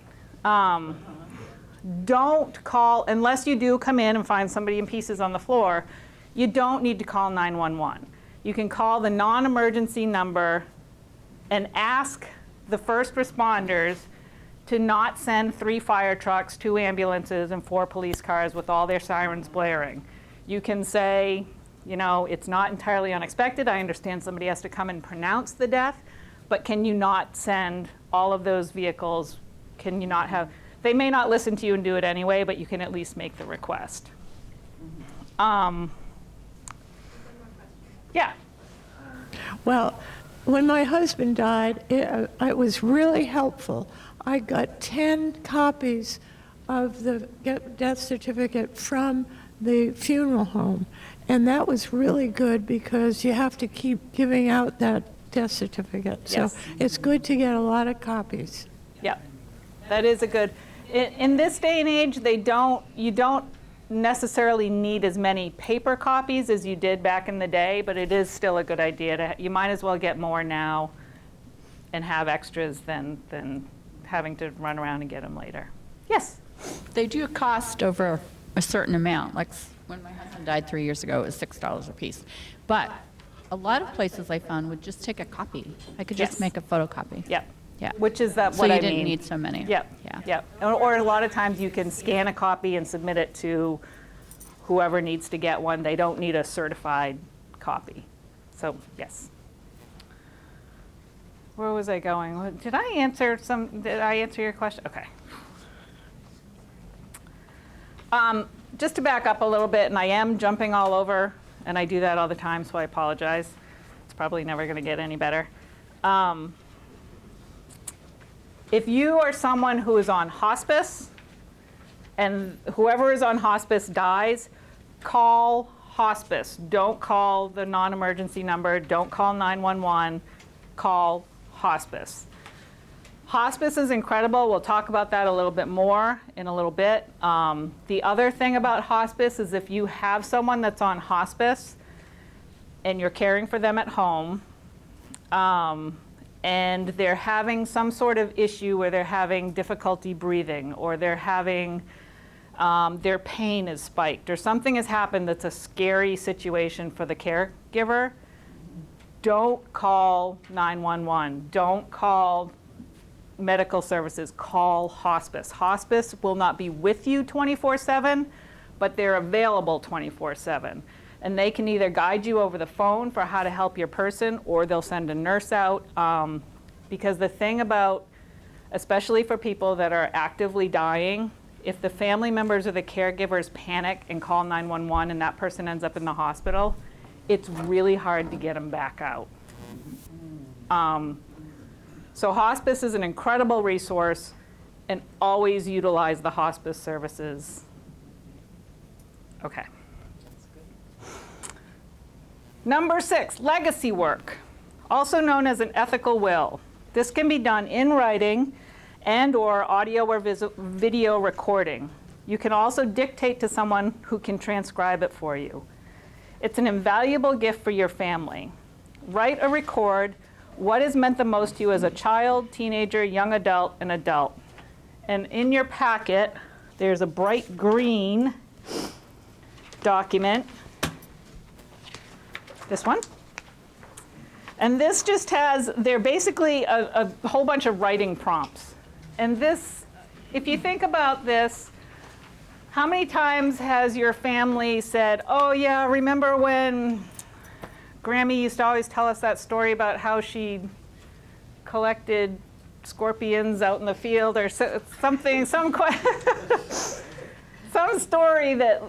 Don't call, unless you do come in and find somebody in pieces on the floor, you don't need to call 911. You can call the non-emergency number and ask the first responders to not send 3 fire trucks, 2 ambulances, and 4 police cars with all their sirens blaring. You can say, it's not entirely unexpected. I understand somebody has to come and pronounce the death, but can you not send all of those vehicles? Can you not have, they may not listen to you and do it anyway, but you can at least make the request. Yeah. Well, when my husband died, it was really helpful. I got 10 copies of the death certificate from the funeral home, and that was really good because you have to keep giving out that death certificate. Yes. So it's good to get a lot of copies. Yep, that is a good. In this day and age, you don't necessarily need as many paper copies as you did back in the day, but it is still a good idea you might as well get more now and have extras than having to run around and get them later. Yes? They do cost over a certain amount. Like when my husband died 3 years ago, it was $6 a piece. But a lot of places I found would just take a copy. I could just Yes. make a photocopy. Yep. Yeah. Which is what So I you mean. didn't need so many. Yep. Yeah. Yep. Or a lot of times you can scan a copy and submit it to whoever needs to get one. They don't need a certified copy. So, yes. Where was I going? Did I answer your question? Okay. Just to back up a little bit, and I am jumping all over, and I do that all the time, so I apologize. It's probably never going to get any better. If you are someone who is on hospice, and whoever is on hospice dies, call hospice. Don't call the non-emergency number. Don't call 911. Call hospice. Hospice is incredible. We'll talk about that a little bit more in a little bit. The other thing about hospice is if you have someone that's on hospice and you're caring for them at home, and they're having some sort of issue where they're having difficulty breathing, or they're having their pain is spiked, or something has happened that's a scary situation for the caregiver, don't call 911. Don't call medical services, call hospice. Hospice will not be with you 24/7, but they're available 24/7. And they can either guide you over the phone for how to help your person, or they'll send a nurse out. Because the thing about, especially for people that are actively dying, if the family members or the caregivers panic and call 911 and that person ends up in the hospital, it's really hard to get them back out. So hospice is an incredible resource, and always utilize the hospice services. Okay. Number 6, legacy work, also known as an ethical will. This can be done in writing and or audio or video recording. You can also dictate to someone who can transcribe it for you. It's an invaluable gift for your family. Write or record what has meant the most to you as a child, teenager, young adult, and adult. And in your packet, there's a bright green document. This one. And this just has, they're basically a whole bunch of writing prompts. And this, if you think about this, how many times has your family said, oh yeah, remember when Grammy used to always tell us that story about how she collected scorpions out in the field, or something, some story that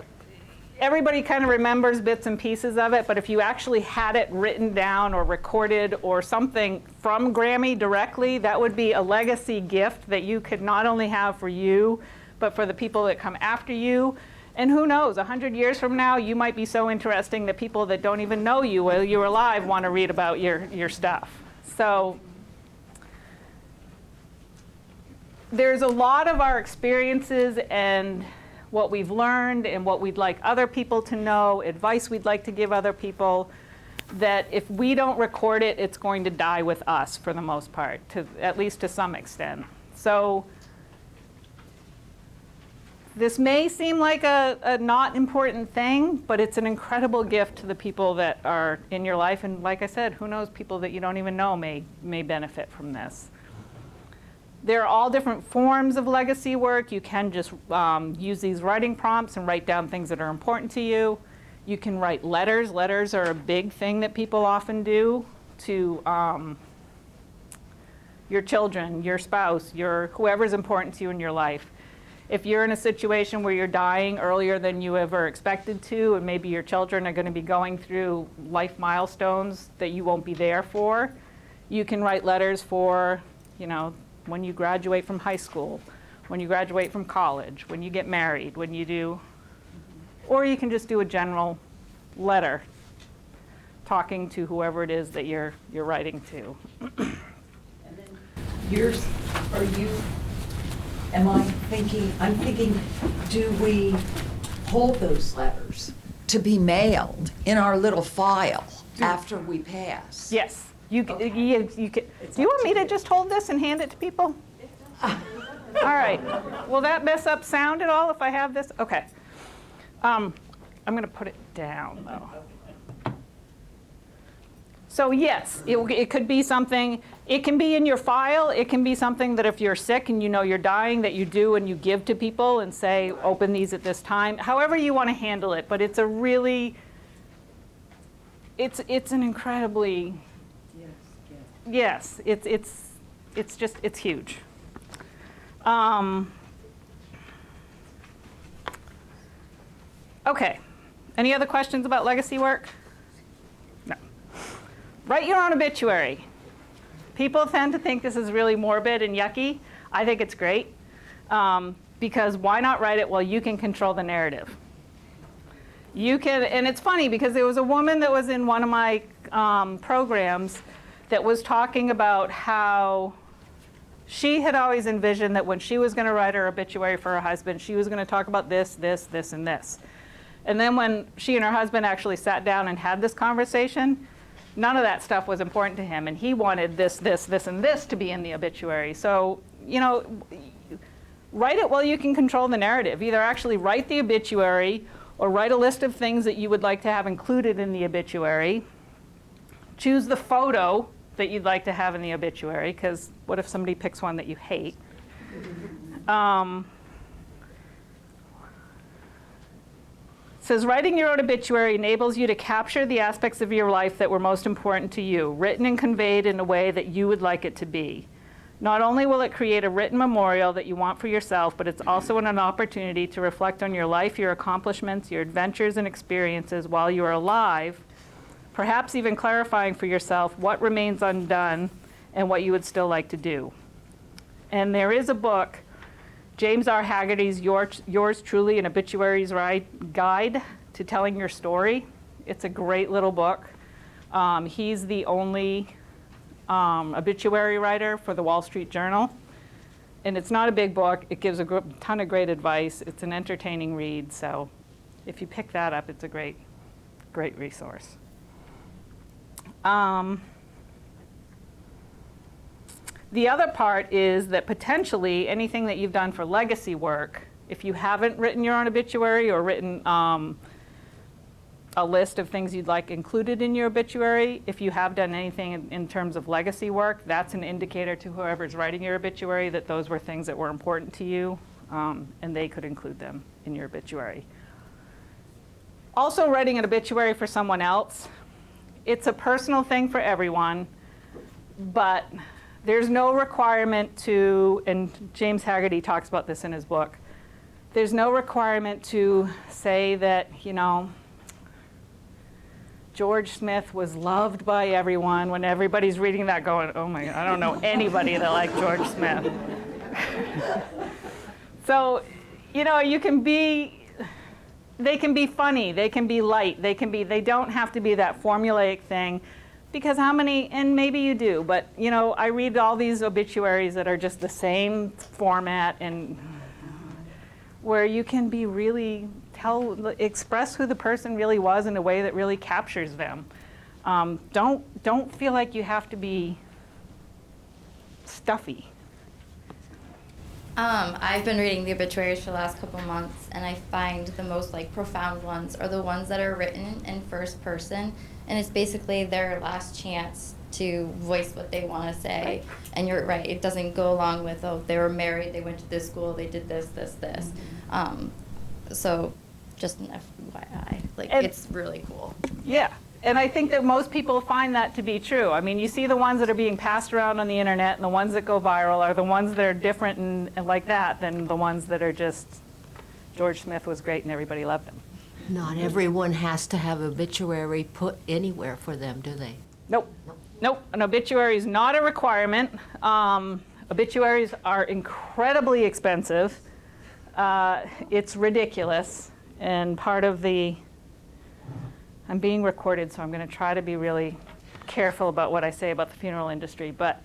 everybody kind of remembers bits and pieces of it, but if you actually had it written down or recorded or something from Grammy directly, that would be a legacy gift that you could not only have for you, but for the people that come after you. And who knows, 100 years from now, you might be so interesting that people that don't even know you while you're alive want to read about your stuff. So there's a lot of our experiences and what we've learned and what we'd like other people to know, advice we'd like to give other people, that if we don't record it, it's going to die with us for the most part, at least to some extent. So this may seem like a not important thing, but it's an incredible gift to the people that are in your life. And like I said, who knows, people that you don't even know may benefit from this. There are all different forms of legacy work. You can just use these writing prompts and write down things that are important to you. You can write letters. Letters are a big thing that people often do to your children, your spouse, whoever's important to you in your life. If you're in a situation where you're dying earlier than you ever expected to, and maybe your children are going to be going through life milestones that you won't be there for, you can write letters for, when you graduate from high school, when you graduate from college, when you get married, when you do, or you can just do a general letter talking to whoever it is that you're writing to. And then I'm thinking, do we hold those letters to be mailed in our little file after we pass? Yes. You can, do you want me to just hold this and hand it to people? All right. Will that mess up sound at all if I have this? Okay. I'm going to put it down, though. So yes, it could be something. It can be in your file. It can be something that if you're sick and you know you're dying, that you do and you give to people and say, open these at this time. However you want to handle it. But it's a really, it's an incredibly, yes, it's huge. Okay. Any other questions about legacy work? No. Write your own obituary. People tend to think this is really morbid and yucky. I think it's great. Because why not write it while you can control the narrative? You can, and it's funny because there was a woman that was in one of my programs that was talking about how she had always envisioned that when she was going to write her obituary for her husband, she was going to talk about this, this, this, and this. And then when she and her husband actually sat down and had this conversation, none of that stuff was important to him, and he wanted this, this, this, and this to be in the obituary. So, write it while you can control the narrative. Either actually write the obituary or write a list of things that you would like to have included in the obituary. Choose the photo that you'd like to have in the obituary, because what if somebody picks one that you hate? Says writing your own obituary enables you to capture the aspects of your life that were most important to you, written and conveyed in a way that you would like it to be. Not only will it create a written memorial that you want for yourself, but it's also an opportunity to reflect on your life, your accomplishments, your adventures and experiences while you are alive, perhaps even clarifying for yourself what remains undone and what you would still like to do. And there is a book, James R. Haggerty's Yours Truly, an Obituaries Guide to Telling Your Story. It's a great little book. He's the only obituary writer for the Wall Street Journal. And it's not a big book. It gives a ton of great advice. It's an entertaining read. So if you pick that up, it's a great, great resource. The other part is that potentially anything that you've done for legacy work, if you haven't written your own obituary or written a list of things you'd like included in your obituary, if you have done anything in terms of legacy work, that's an indicator to whoever's writing your obituary that those were things that were important to you, and they could include them in your obituary. Also, writing an obituary for someone else, it's a personal thing for everyone, but there's no requirement to, and James Haggerty talks about this in his book, there's no requirement to say that, you know, George Smith was loved by everyone, when everybody's reading that going, oh my God, I don't know anybody that liked George Smith. So, you know, they can be funny, they can be light, they don't have to be that formulaic thing. Because how many, and maybe you do, but you know, I read all these obituaries that are just the same format, and where you can be really express who the person really was in a way that really captures them. Don't feel like you have to be stuffy. I've been reading the obituaries for the last couple months, and I find the most profound ones are the ones that are written in first person, and it's basically their last chance to voice what they want to say. Right. And you're right, it doesn't go along with, oh, they were married, they went to this school, they did this. Mm-hmm. So just an FYI, it's really cool. Yeah. And I think that most people find that to be true. I mean, you see the ones that are being passed around on the internet, and the ones that go viral are the ones that are different and like that than the ones that are just, George Smith was great and everybody loved him. Not everyone has to have obituary put anywhere for them, do they? Nope. An obituary is not a requirement. Obituaries are incredibly expensive. It's ridiculous. And part of the, I'm being recorded, so I'm going to try to be really careful about what I say about the funeral industry. But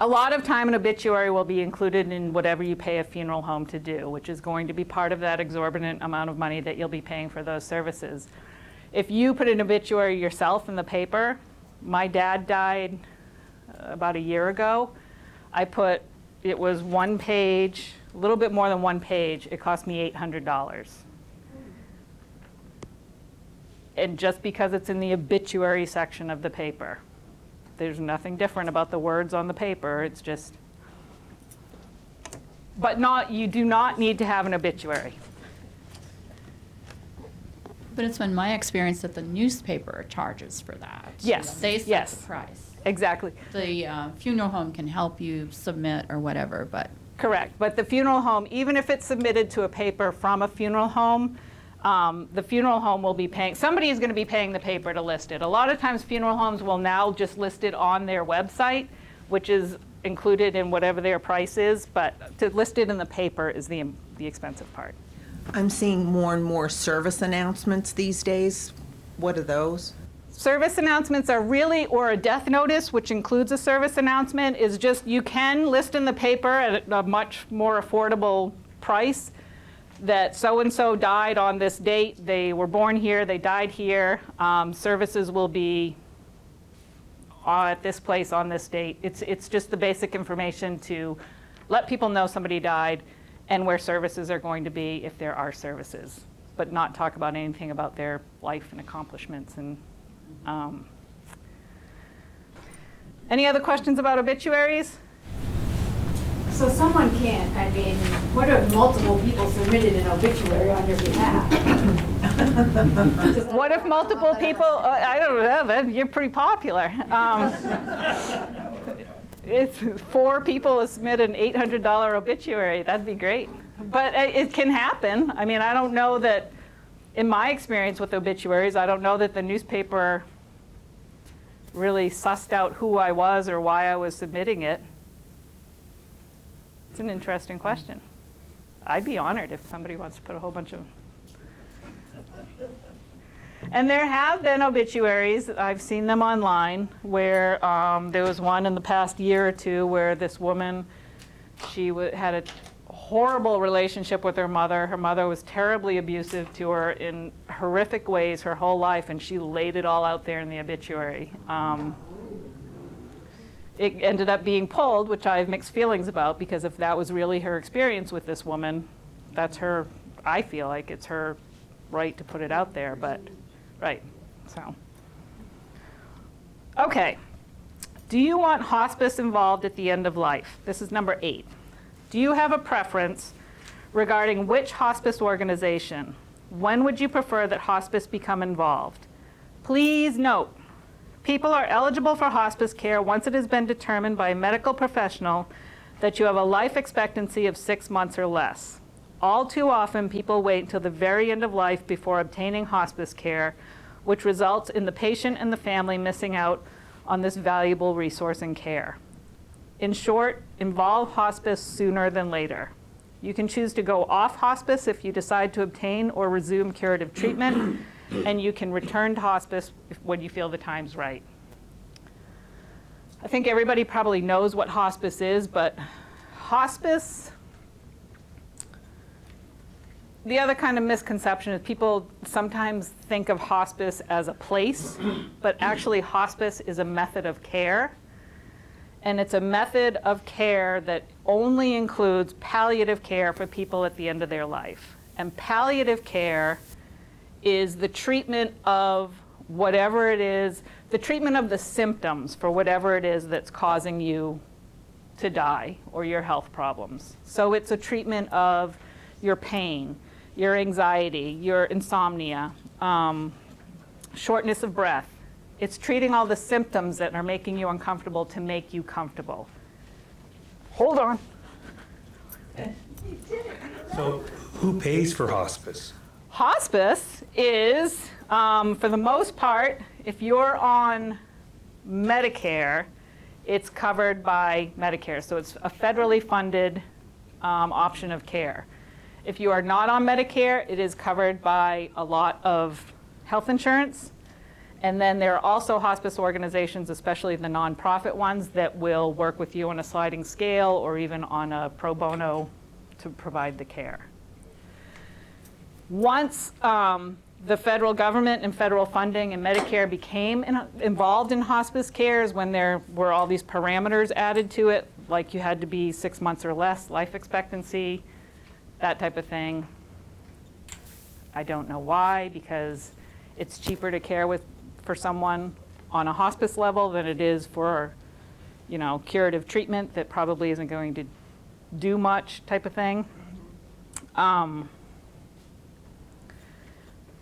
a lot of time an obituary will be included in whatever you pay a funeral home to do, which is going to be part of that exorbitant amount of money that you'll be paying for those services. If you put an obituary yourself in the paper, my dad died about a year ago. It was one page, a little bit more than one page. It cost me $800. And just because it's in the obituary section of the paper. There's nothing different about the words on the paper. It's just, but you do not need to have an obituary. But it's been my experience that the newspaper charges for that. Yes. They set the price. Exactly. The funeral home can help you submit or whatever, but. Correct. But the funeral home, even if it's submitted to a paper from a funeral home, the funeral home will be paying, somebody is going to be paying the paper to list it. A lot of times funeral homes will now just list it on their website, which is included in whatever their price is, but to list it in the paper is the expensive part. I'm seeing more and more service announcements these days. What are those? Service announcements are really, or a death notice, which includes a service announcement, is just, you can list in the paper at a much more affordable price that so-and-so died on this date, they were born here, they died here, services will be at this place on this date. It's just the basic information to let people know somebody died and where services are going to be if there are services, but not talk about anything about their life and accomplishments and Any other questions about obituaries? So someone can't, I mean, what if multiple people submitted an obituary on your behalf? What if multiple people, I don't know, then you're pretty popular. If 4 people submit an $800 obituary, that'd be great. But it can happen. I mean, I don't know that, in my experience with obituaries, I don't know that the newspaper really sussed out who I was or why I was submitting it. It's an interesting question. I'd be honored if somebody wants to put a whole bunch of... And there have been obituaries, I've seen them online, where there was one in the past year or two where this woman, she had a horrible relationship with her mother. Her mother was terribly abusive to her in horrific ways her whole life, and she laid it all out there in the obituary. It ended up being pulled, which I have mixed feelings about, because if that was really her experience with this woman, that's her, I feel like it's her right to put it out there, but, right, so. Okay, do you want hospice involved at the end of life? This is number 8. Do you have a preference regarding which hospice organization? When would you prefer that hospice become involved? Please note, people are eligible for hospice care once it has been determined by a medical professional that you have a life expectancy of 6 months or less. All too often, people wait until the very end of life before obtaining hospice care, which results in the patient and the family missing out on this valuable resource and care. In short, involve hospice sooner than later. You can choose to go off hospice if you decide to obtain or resume curative treatment, and you can return to hospice when you feel the time's right. I think everybody probably knows what hospice is, but hospice, the other kind of misconception is people sometimes think of hospice as a place, but actually hospice is a method of care. And it's a method of care that only includes palliative care for people at the end of their life. And palliative care is the treatment of whatever it is, the treatment of the symptoms for whatever it is that's causing you to die or your health problems. So it's a treatment of your pain, your anxiety, your insomnia, shortness of breath. It's treating all the symptoms that are making you uncomfortable to make you comfortable. Hold on. So who pays for hospice? Hospice is, for the most part, if you're on Medicare, it's covered by Medicare. So it's a federally funded option of care. If you are not on Medicare, it is covered by a lot of health insurance. And then there are also hospice organizations, especially the nonprofit ones, that will work with you on a sliding scale or even on a pro bono to provide the care. Once the federal government and federal funding and Medicare became involved in hospice care is when there were all these parameters added to it, like you had to be 6 months or less life expectancy, that type of thing. I don't know why, because it's cheaper to care for someone on a hospice level than it is for, curative treatment that probably isn't going to do much type of thing.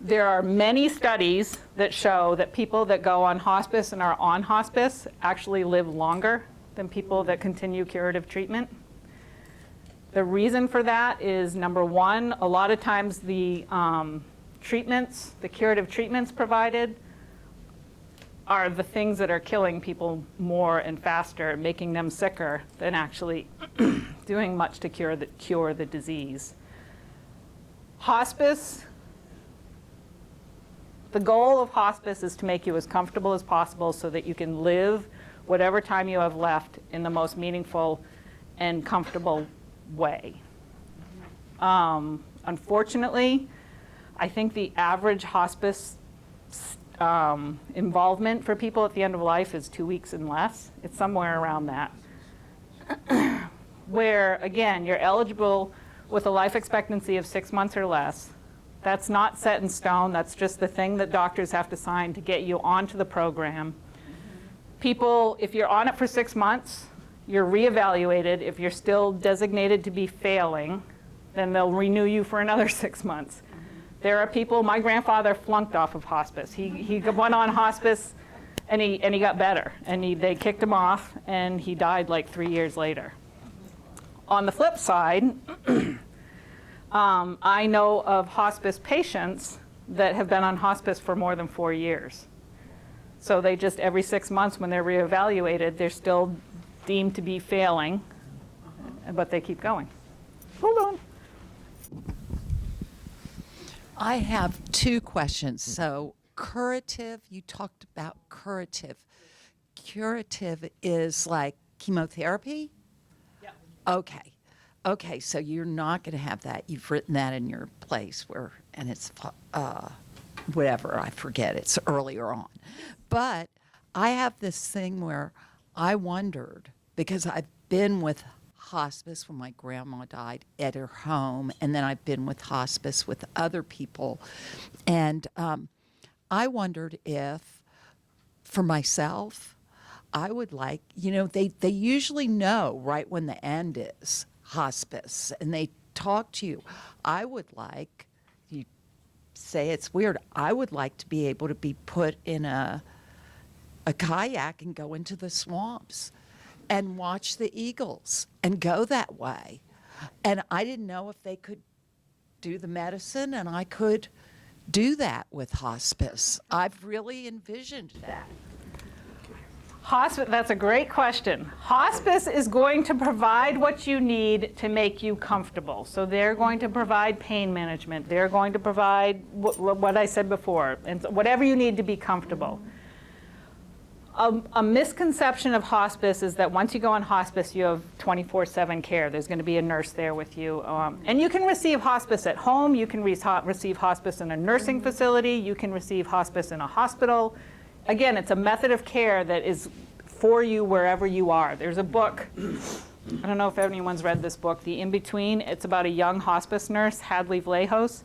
There are many studies that show that people that go on hospice and are on hospice actually live longer than people that continue curative treatment. The reason for that is, number one, a lot of times the the curative treatments provided are the things that are killing people more and faster, making them sicker than actually doing much to cure the disease. Hospice, the goal of hospice is to make you as comfortable as possible so that you can live whatever time you have left in the most meaningful and comfortable way. Unfortunately, I think the average hospice involvement for people at the end of life is 2 weeks and less. It's somewhere around that. Where, again, you're eligible with a life expectancy of 6 months or less. That's not set in stone. That's just the thing that doctors have to sign to get you onto the program. People, if you're on it for 6 months, you're reevaluated. If you're still designated to be failing, then they'll renew you for another 6 months. There are people, my grandfather flunked off of hospice. He went on hospice and he got better. And they kicked him off and he died like 3 years later. On the flip side, I know of hospice patients that have been on hospice for more than 4 years. So they just, every 6 months when they're reevaluated, they're still deemed to be failing, but they keep going. Hold on. I have 2 questions. So curative, you talked about curative. Curative is like chemotherapy? Yeah. Okay. Okay, so you're not going to have that. You've written that in your place where, and it's whatever, I forget, it's earlier on. But I have this thing where I wondered, because I've been with hospice when my grandma died at her home, and then I've been with hospice with other people. And I wondered if, for myself, I would like, they usually know right when the end is, hospice, and they talk to you. I would like, you say it's weird, I would like to be able to be put in a kayak and go into the swamps and watch the eagles and go that way. And I didn't know if they could do the medicine and I could do that with hospice. I've really envisioned that. Hospice, that's a great question. Hospice is going to provide what you need to make you comfortable. So they're going to provide pain management. They're going to provide what I said before, and whatever you need to be comfortable. A misconception of hospice is that once you go on hospice, you have 24/7 care. There's going to be a nurse there with you. And you can receive hospice at home. You can receive hospice in a nursing facility. You can receive hospice in a hospital. Again, it's a method of care that is for you wherever you are. There's a book, I don't know if anyone's read this book, The In-Between. It's about a young hospice nurse, Hadley Vlahos.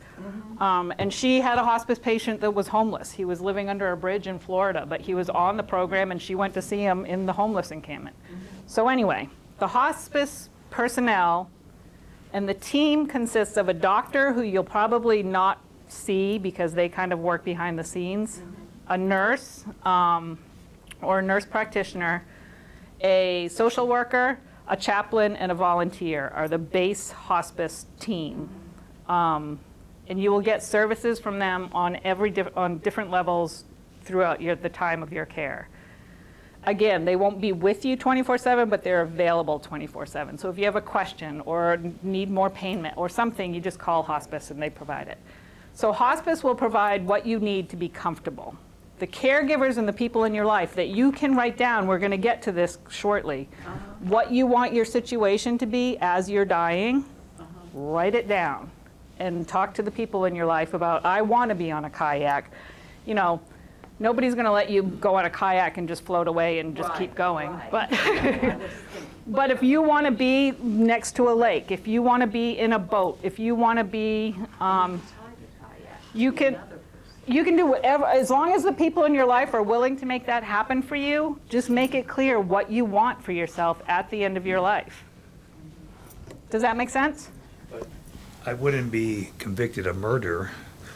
And she had a hospice patient that was homeless. He was living under a bridge in Florida, but he was on the program and she went to see him in the homeless encampment. So anyway, the hospice personnel and the team consists of a doctor who you'll probably not see because they kind of work behind the scenes, a nurse or a nurse practitioner, a social worker, a chaplain, and a volunteer are the base hospice team. And you will get services from them on on different levels throughout the time of your care. Again, they won't be with you 24/7, but they're available 24/7. So if you have a question or need more payment or something, you just call hospice and they provide it. So hospice will provide what you need to be comfortable. The caregivers and the people in your life that you can write down, we're going to get to this shortly, what you want your situation to be as you're dying, write it down and talk to the people in your life about, I want to be on a kayak. You know, nobody's going to let you go on a kayak and just float away and just keep going. But, but if you want to be next to a lake, if you want to be in a boat, if you want to be, you can do whatever, as long as the people in your life are willing to make that happen for you, just make it clear what you want for yourself at the end of your life. Does that make sense? I wouldn't be convicted of murder,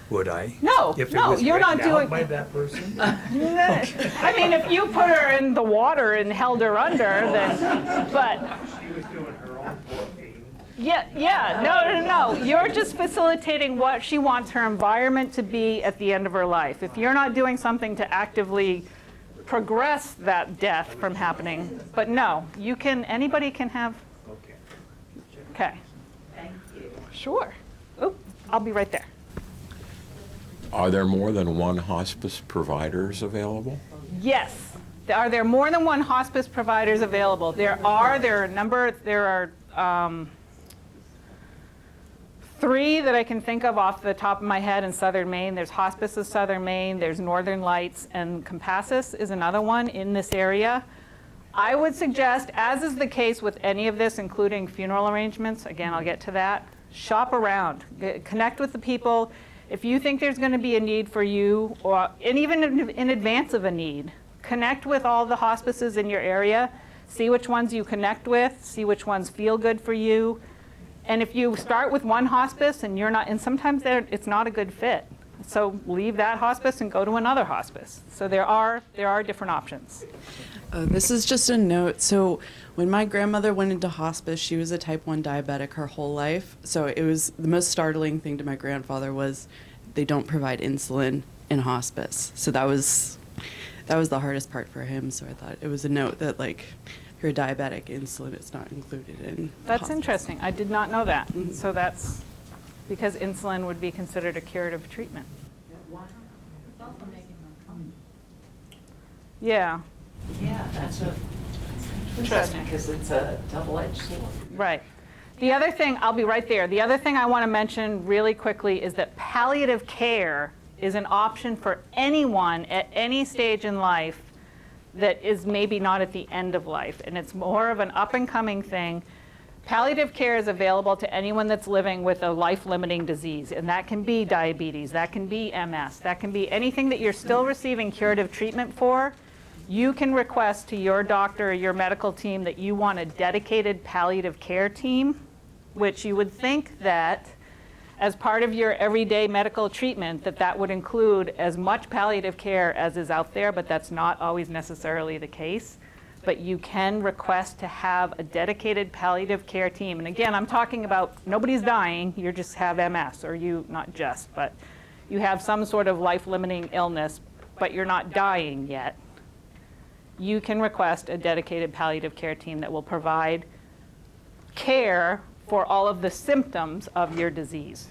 would I? No, If it no, was you're not written out doing. by that person? I mean, if you put her in the water and held her under, then, but. She was doing her own poor thing. Yeah, no. You're just facilitating what she wants her environment to be at the end of her life. If you're not doing something to actively progress that death from happening, but no, you can, anybody can have. Okay. Thank you. Sure. Oop, I'll be right there. Are there more than one hospice providers available? Yes. Are there more than one hospice providers available? There are a number, there are 3 that I can think of off the top of my head in Southern Maine. There's Hospice of Southern Maine, there's Northern Lights, and Compassus is another one in this area. I would suggest, as is the case with any of this, including funeral arrangements, again, I'll get to that, shop around, connect with the people. If you think there's going to be a need for you, and even in advance of a need, connect with all the hospices in your area, see which ones you connect with, see which ones feel good for you. And if you start with one hospice and you're not, and sometimes it's not a good fit, so leave that hospice and go to another hospice. So there are different options. This is just a note. So when my grandmother went into hospice, she was a type 1 diabetic her whole life. So it was the most startling thing to my grandfather was they don't provide insulin in hospice. So that was the hardest part for him. So I thought it was a note that, like, if you're a diabetic, insulin is not included in That's hospice. interesting. I did not know that. So that's because insulin would be considered a curative treatment. Yeah. Yeah, that's interesting because it's a double-edged sword. Right. The other thing, I'll be right there. The other thing I want to mention really quickly is that palliative care is an option for anyone at any stage in life that is maybe not at the end of life, and it's more of an up-and-coming thing. Palliative care is available to anyone that's living with a life-limiting disease, and that can be diabetes, that can be MS, that can be anything that you're still receiving curative treatment for. You can request to your doctor or your medical team that you want a dedicated palliative care team, which you would think that as part of your everyday medical treatment that would include as much palliative care as is out there, but that's not always necessarily the case. But you can request to have a dedicated palliative care team. And again, I'm talking about nobody's dying, you just have MS, or you, not just, but you have some sort of life-limiting illness, but you're not dying yet. You can request a dedicated palliative care team that will provide care for all of the symptoms of your disease.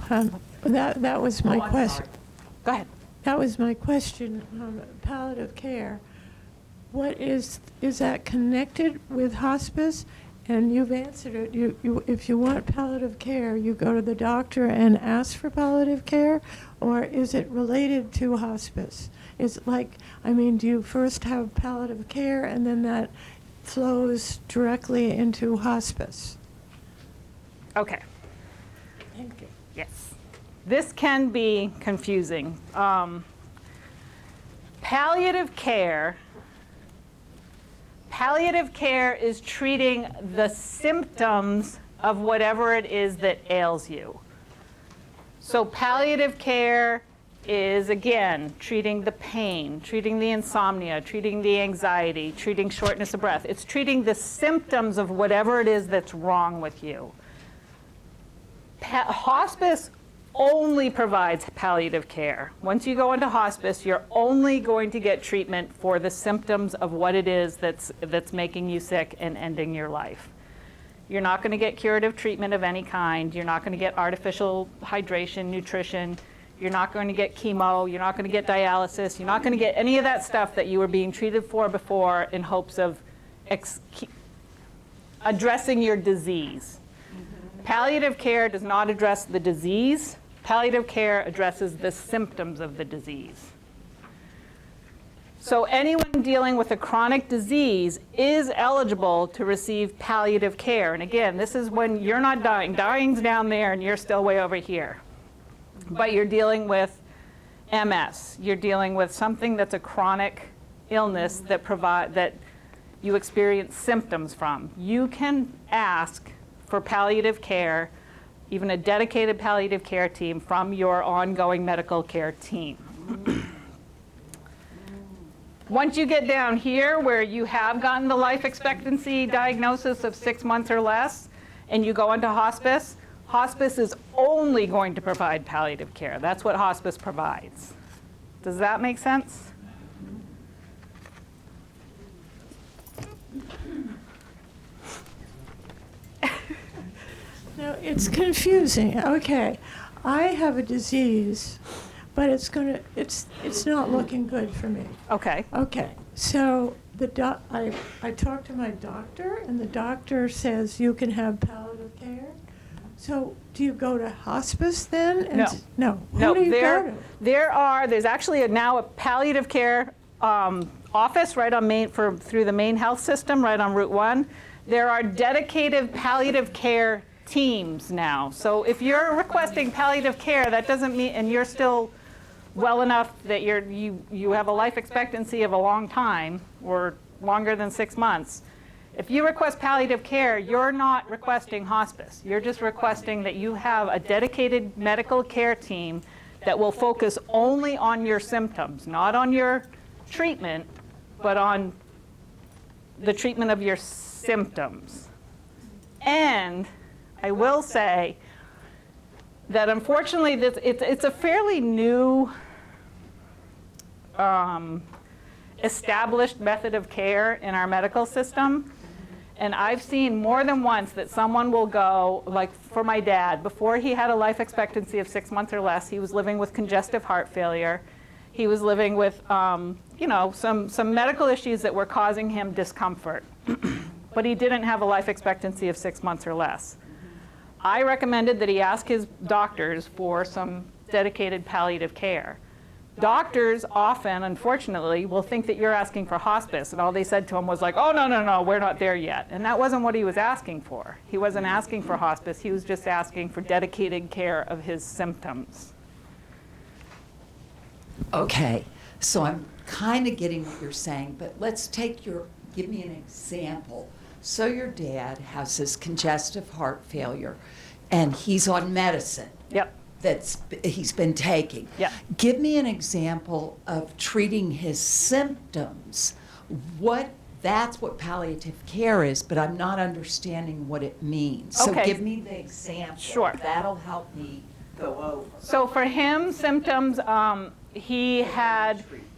That was my question. Go ahead. That was my question on palliative care. What is that connected with hospice? And you've answered it. If you want palliative care, you go to the doctor and ask for palliative care, or is it related to hospice? Is it like, I mean, do you first have palliative care and then that flows directly into hospice? Okay. Thank you. Yes. This can be confusing. Palliative care is treating the symptoms of whatever it is that ails you. So palliative care is, again, treating the pain, treating the insomnia, treating the anxiety, treating shortness of breath. It's treating the symptoms of whatever it is that's wrong with you. Hospice only provides palliative care. Once you go into hospice, you're only going to get treatment for the symptoms of what it is that's making you sick and ending your life. You're not going to get curative treatment of any kind. You're not going to get artificial hydration, nutrition. You're not going to get chemo. You're not going to get dialysis. You're not going to get any of that stuff that you were being treated for before in hopes of addressing your disease. Palliative care does not address the disease. Palliative care addresses the symptoms of the disease. So anyone dealing with a chronic disease is eligible to receive palliative care. And again, this is when you're not dying. Dying's down there and you're still way over here. But you're dealing with MS. You're dealing with something that's a chronic illness that you experience symptoms from. You can ask for palliative care, even a dedicated palliative care team from your ongoing medical care team. Once you get down here where you have gotten the life expectancy diagnosis of 6 months or less and you go into hospice, hospice is only going to provide palliative care. That's what hospice provides. Does that make sense? No, it's confusing. Okay, I have a disease, but it's not looking good for me. Okay. Okay, so I talked to my doctor, and the doctor says you can have palliative care. So do you go to hospice then? No. Who do you go to? There's actually now a palliative care office right on through the main health system right on Route 1. There are dedicated palliative care teams now. So if you're requesting palliative care, that doesn't mean, and you're still well enough that you have a life expectancy of a long time, or longer than 6 months. If you request palliative care, you're not requesting hospice. You're just requesting that you have a dedicated medical care team that will focus only on your symptoms, not on your treatment, but on the treatment of your symptoms. And I will say that unfortunately, it's a fairly new established method of care in our medical system. And I've seen more than once that someone will go, like for my dad, before he had a life expectancy of 6 months or less, he was living with congestive heart failure. He was living with, some medical issues that were causing him discomfort. But he didn't have a life expectancy of 6 months or less. I recommended that he ask his doctors for some dedicated palliative care. Doctors often, unfortunately, will think that you're asking for hospice, and all they said to him was like, oh, no, we're not there yet. And that wasn't what he was asking for. He wasn't asking for hospice. He was just asking for dedicated care of his symptoms. Okay, so I'm kind of getting what you're saying, but let's give me an example. So your dad has this congestive heart failure, and he's on medicine. Yep. He's been taking. Yep. Give me an example of treating his symptoms. That's what palliative care is, but I'm not understanding what it means. So Okay. give me the example. Sure. That'll help me go over. So for him, symptoms, he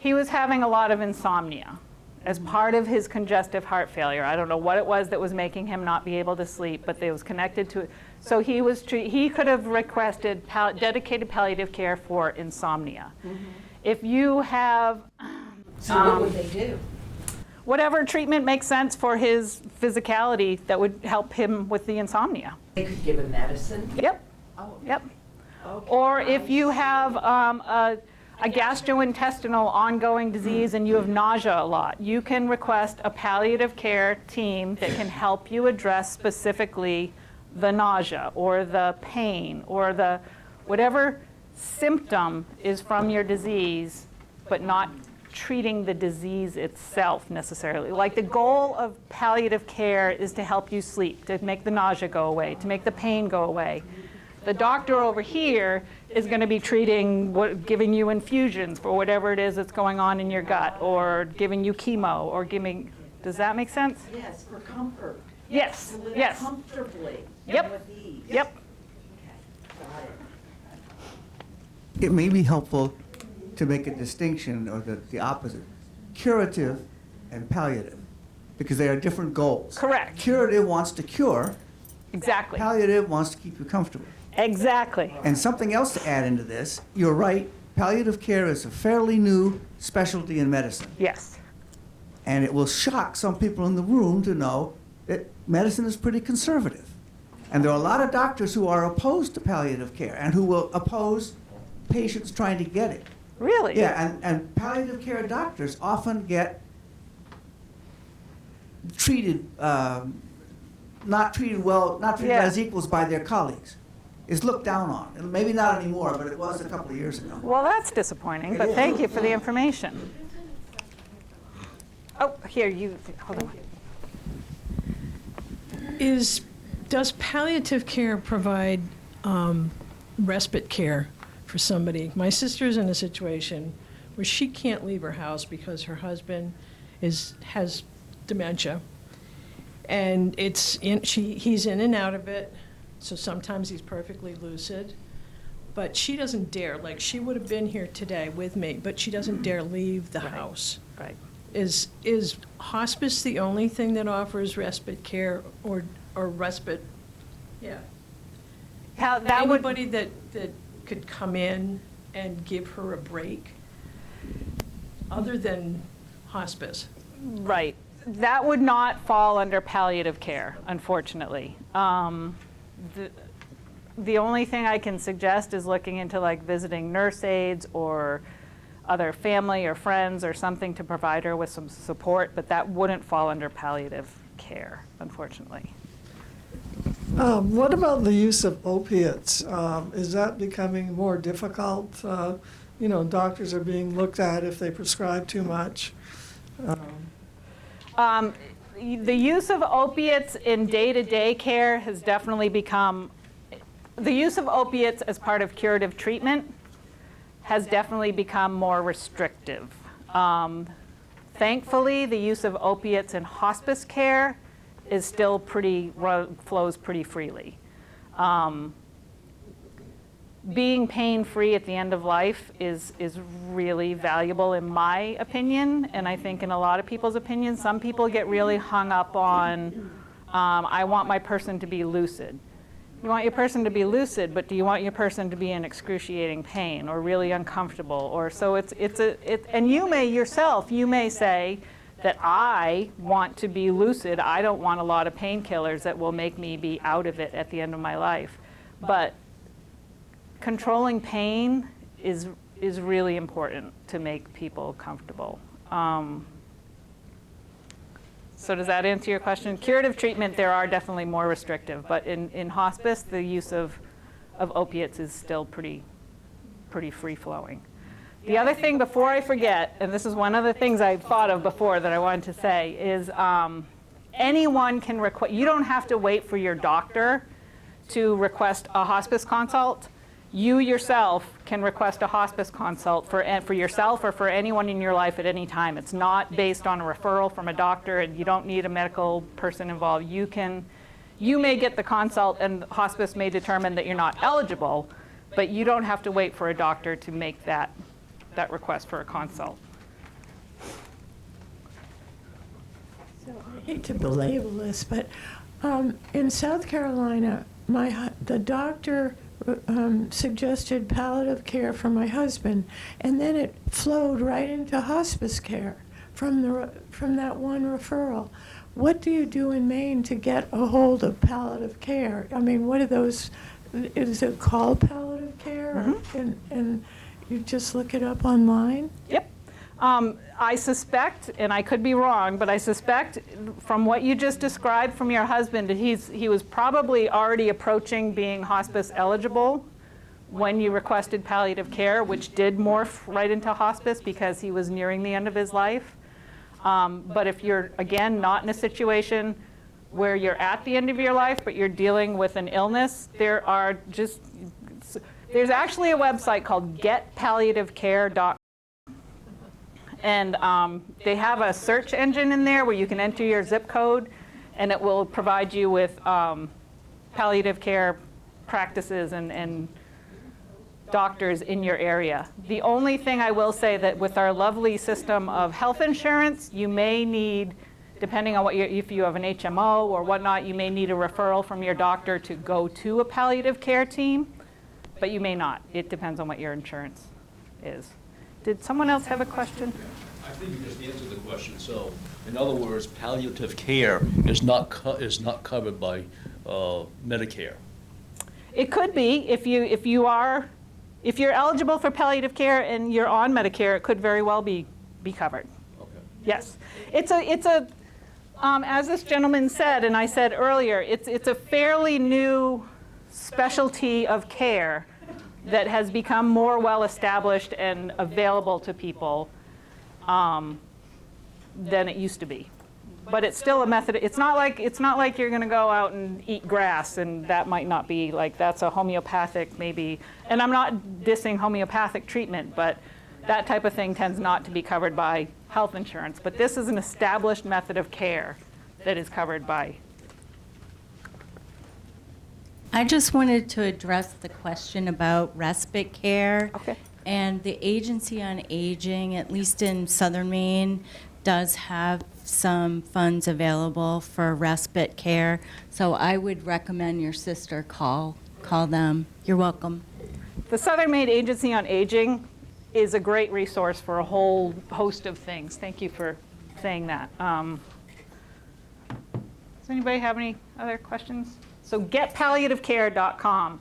was having a lot of insomnia as part of his congestive heart failure. I don't know what it was that was making him not be able to sleep, but it was connected to it. So he could have requested dedicated palliative care for insomnia. Mm-hmm. If you have, So what would they do? whatever treatment makes sense for his physicality that would help him with the insomnia. They could give him medicine? Yep. Oh. Yep. Okay. Or if you have a gastrointestinal ongoing disease and you have nausea a lot, you can request a palliative care team that can help you address specifically the nausea or the pain or the whatever symptom is from your disease, but not treating the disease itself necessarily. Like the goal of palliative care is to help you sleep, to make the nausea go away, to make the pain go away. The doctor over here is going to be giving you infusions for whatever it is that's going on in your gut, or giving you chemo, or does that make sense? Yes, for comfort. Yes, To live yes. comfortably. Yep. And with ease. Yep. Got it. It may be helpful to make a distinction, or the opposite, curative and palliative, because they are different goals. Correct. Curative wants to cure. Exactly. Palliative wants to keep you comfortable. Exactly. And something else to add into this, you're right, palliative care is a fairly new specialty in medicine. Yes. And it will shock some people in the room to know that medicine is pretty conservative. And there are a lot of doctors who are opposed to palliative care and who will oppose patients trying to get it. Really? Yeah, and palliative care doctors often get treated, not treated well, not treated Yeah. as equals by their colleagues. It's looked down on. And maybe not anymore, but it was a couple of years ago. Well, that's disappointing, but thank you for the information. Oh, here, hold on. Does palliative care provide respite care for somebody? My sister's in a situation where she can't leave her house because her husband has dementia, and he's in and out of it. So sometimes he's perfectly lucid, but she doesn't dare. Like, she would have been here today with me, but she doesn't dare leave the house. Right. Is hospice the only thing that offers respite care or respite? Yeah. Anybody that could come in and give her a break other than hospice? Right. That would not fall under palliative care, unfortunately. The only thing I can suggest is looking into like visiting nurse aides or other family or friends or something to provide her with some support, but that wouldn't fall under palliative care, unfortunately. What about the use of opiates? Is that becoming more difficult? Doctors are being looked at if they prescribe too much. The use of opiates in day-to-day care has definitely become, the use of opiates as part of curative treatment has definitely become more restrictive. Thankfully, the use of opiates in hospice care is still flows pretty freely. Being pain-free at the end of life is really valuable in my opinion, and I think in a lot of people's opinions. Some people get really hung up on, I want my person to be lucid. You want your person to be lucid, but do you want your person to be in excruciating pain or really uncomfortable? Or so and you may say that I want to be lucid. I don't want a lot of painkillers that will make me be out of it at the end of my life. But controlling pain is really important to make people comfortable. So does that answer your question? Curative treatment, there are definitely more restrictive, but in hospice, the use of opiates is still pretty free-flowing. The other thing, before I forget, and this is one of the things I thought of before that I wanted to say, is anyone can request, you don't have to wait for your doctor to request a hospice consult. You yourself can request a hospice consult for yourself or for anyone in your life at any time. It's not based on a referral from a doctor, and you don't need a medical person involved. You may get the consult, and hospice may determine that you're not eligible, but you don't have to wait for a doctor to make that request for a consult. So I hate to belabor this, but in South Carolina, the doctor suggested palliative care for my husband, and then it flowed right into hospice care from that one referral. What do you do in Maine to get a hold of palliative care? I mean, what are those? Is it called palliative care? Mm-hmm. And you just look it up online? Yep. I suspect, and I could be wrong, but I suspect from what you just described from your husband, that he was probably already approaching being hospice eligible when you requested palliative care, which did morph right into hospice because he was nearing the end of his life. But if you're, again, not in a situation where you're at the end of your life, but you're dealing with an illness, there's actually a website called getpalliativecare.com. And they have a search engine in there where you can enter your zip code, and it will provide you with palliative care practices and doctors in your area. The only thing I will say that with our lovely system of health insurance, you may need, depending on if you have an HMO or whatnot, you may need a referral from your doctor to go to a palliative care team, but you may not. It depends on what your insurance is. Did someone else have a question? I think you just answered the question. So, in other words, palliative care is not covered by Medicare. It could be if you're eligible for palliative care and you're on Medicare. It could very well be covered. Okay. Yes, it's a as this gentleman said, and I said earlier, it's a fairly new specialty of care that has become more well established and available to people than it used to be. But it's still a method. It's not like you're going to go out and eat grass, and that might not be like, that's a homeopathic maybe. And I'm not dissing homeopathic treatment, but that type of thing tends not to be covered by health insurance. But this is an established method of care that is covered by. I just wanted to address the question about respite care. Okay. And the Agency on Aging, at least in Southern Maine, does have some funds available for respite care. So I would recommend your sister call them. You're welcome. The Southern Maine Agency on Aging is a great resource for a whole host of things. Thank you for saying that. Does anybody have any other questions? So getpalliativecare.com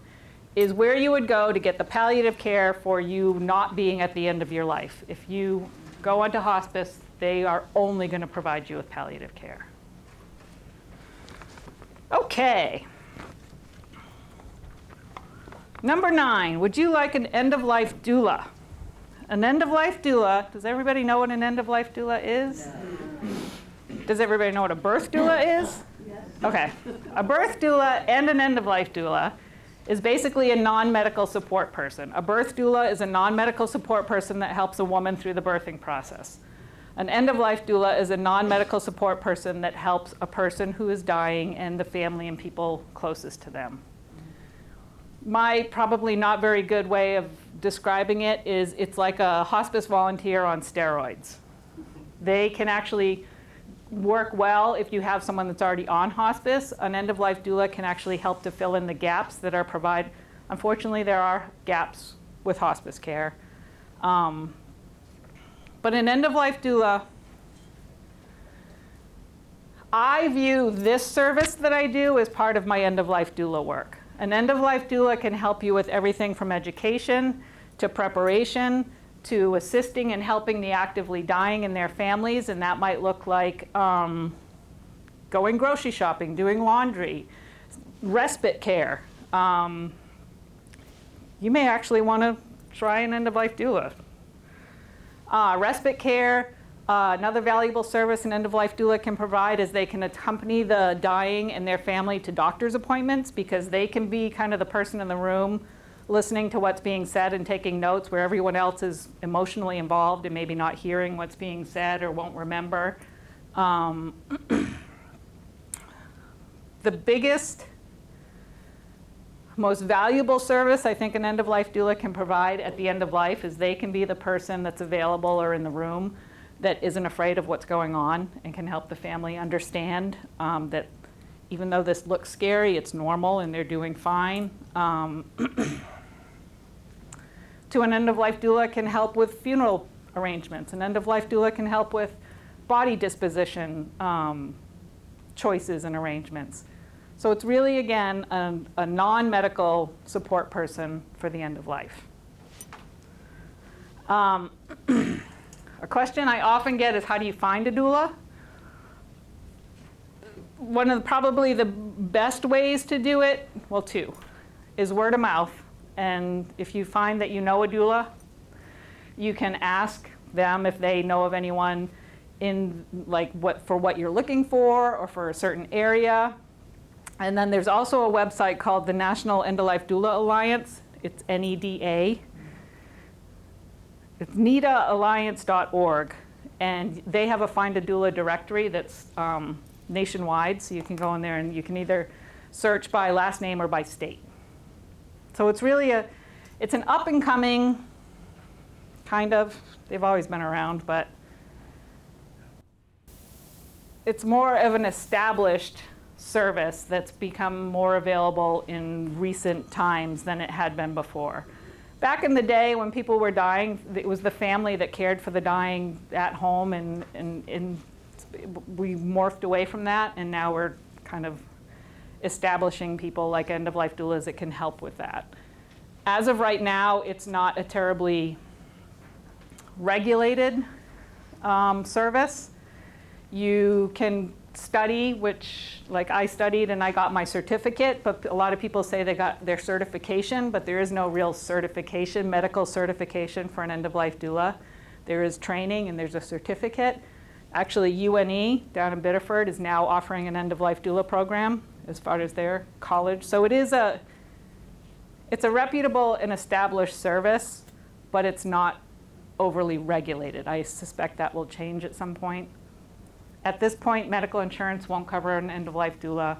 is where you would go to get the palliative care for you not being at the end of your life. If you go onto hospice, they are only going to provide you with palliative care. Okay. Number 9, would you like an end-of-life doula? An end-of-life doula, does everybody know what an end-of-life doula is? No. Does everybody know what a birth doula is? Yes. Okay. A birth doula and an end-of-life doula is basically a non-medical support person. A birth doula is a non-medical support person that helps a woman through the birthing process. An end-of-life doula is a non-medical support person that helps a person who is dying and the family and people closest to them. My probably not very good way of describing it is it's like a hospice volunteer on steroids. They can actually work well if you have someone that's already on hospice. An end-of-life doula can actually help to fill in the gaps that are provided. Unfortunately, there are gaps with hospice care. But an end-of-life doula, I view this service that I do as part of my end-of-life doula work. An end-of-life doula can help you with everything from education to preparation to assisting and helping the actively dying and their families, and that might look like going grocery shopping, doing laundry, respite care. You may actually want to try an end-of-life doula. Respite care, another valuable service an end-of-life doula can provide is they can accompany the dying and their family to doctor's appointments, because they can be kind of the person in the room listening to what's being said and taking notes where everyone else is emotionally involved and maybe not hearing what's being said or won't remember. The biggest, most valuable service I think an end-of-life doula can provide at the end of life is they can be the person that's available or in the room that isn't afraid of what's going on and can help the family understand that even though this looks scary, it's normal and they're doing fine. To an end-of-life doula can help with funeral arrangements. An end-of-life doula can help with body disposition choices and arrangements. So it's really, again, a non-medical support person for the end of life. A question I often get is, how do you find a doula? One of probably the best ways to do it, well, 2, is word of mouth. And if you find that you know a doula, you can ask them if they know of anyone in for what you're looking for or for a certain area. And then there's also a website called the National End-of-Life Doula Alliance. It's NEDA. It's nedaalliance.org. And they have a Find a Doula directory that's nationwide. So you can go in there and you can either search by last name or by state. So it's really it's an up-and-coming kind of, they've always been around, but it's more of an established service that's become more available in recent times than it had been before. Back in the day when people were dying, it was the family that cared for the dying at home, and we morphed away from that, and now we're kind of establishing people like end-of-life doulas that can help with that. As of right now, it's not a terribly regulated service. You can study, which like I studied and I got my certificate, but a lot of people say they got their certification, but there is no real certification, medical certification for an end-of-life doula. There is training and there's a certificate. Actually, UNE down in Biddeford is now offering an end-of-life doula program as far as their college. So it's a reputable and established service, but it's not overly regulated. I suspect that will change at some point. At this point, medical insurance won't cover an end-of-life doula.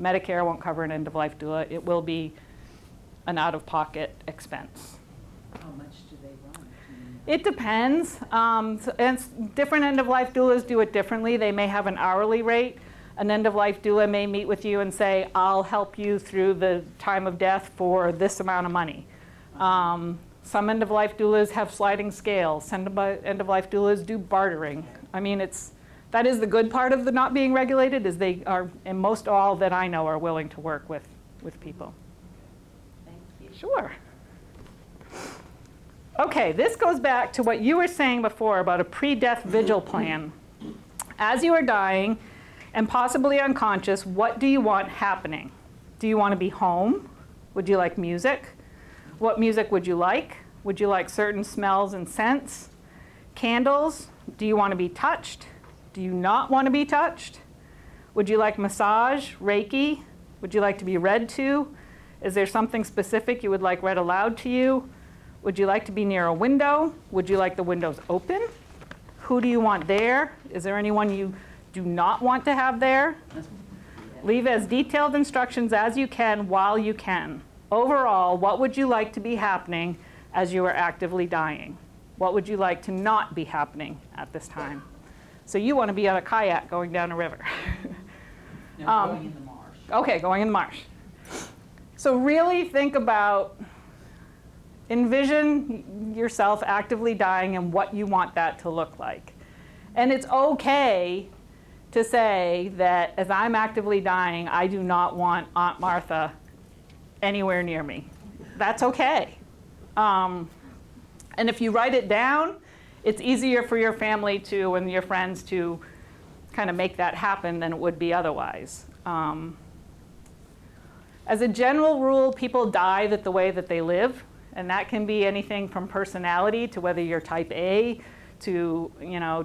Medicare won't cover an end-of-life doula. It will be an out-of-pocket expense. How much do they run? It depends. And different end-of-life doulas do it differently. They may have an hourly rate. An end-of-life doula may meet with you and say, I'll help you through the time of death for this amount of money. Some end-of-life doulas have sliding scales. Some end-of-life doulas do bartering. I mean, that is the good part of the not being regulated, is they are, and most all that I know, are willing to work with people. Thank you. Sure. Okay, this goes back to what you were saying before about a pre-death vigil plan. As you are dying and possibly unconscious, what do you want happening? Do you want to be home? Would you like music? What music would you like? Would you like certain smells and scents? Candles? Do you want to be touched? Do you not want to be touched? Would you like massage, Reiki? Would you like to be read to? Is there something specific you would like read aloud to you? Would you like to be near a window? Would you like the windows open? Who do you want there? Is there anyone you do not want to have there? Leave as detailed instructions as you can while you can. Overall, what would you like to be happening as you are actively dying? What would you like to not be happening at this time? So you want to be on a kayak going down a river. No, going in the marsh. Okay, going in the marsh. So really think about, envision yourself actively dying and what you want that to look like. And it's okay to say that as I'm actively dying, I do not want Aunt Martha anywhere near me. That's okay. And if you write it down, it's easier for your family to and your friends to kind of make that happen than it would be otherwise. As a general rule, people die the way that they live, and that can be anything from personality to whether you're type A to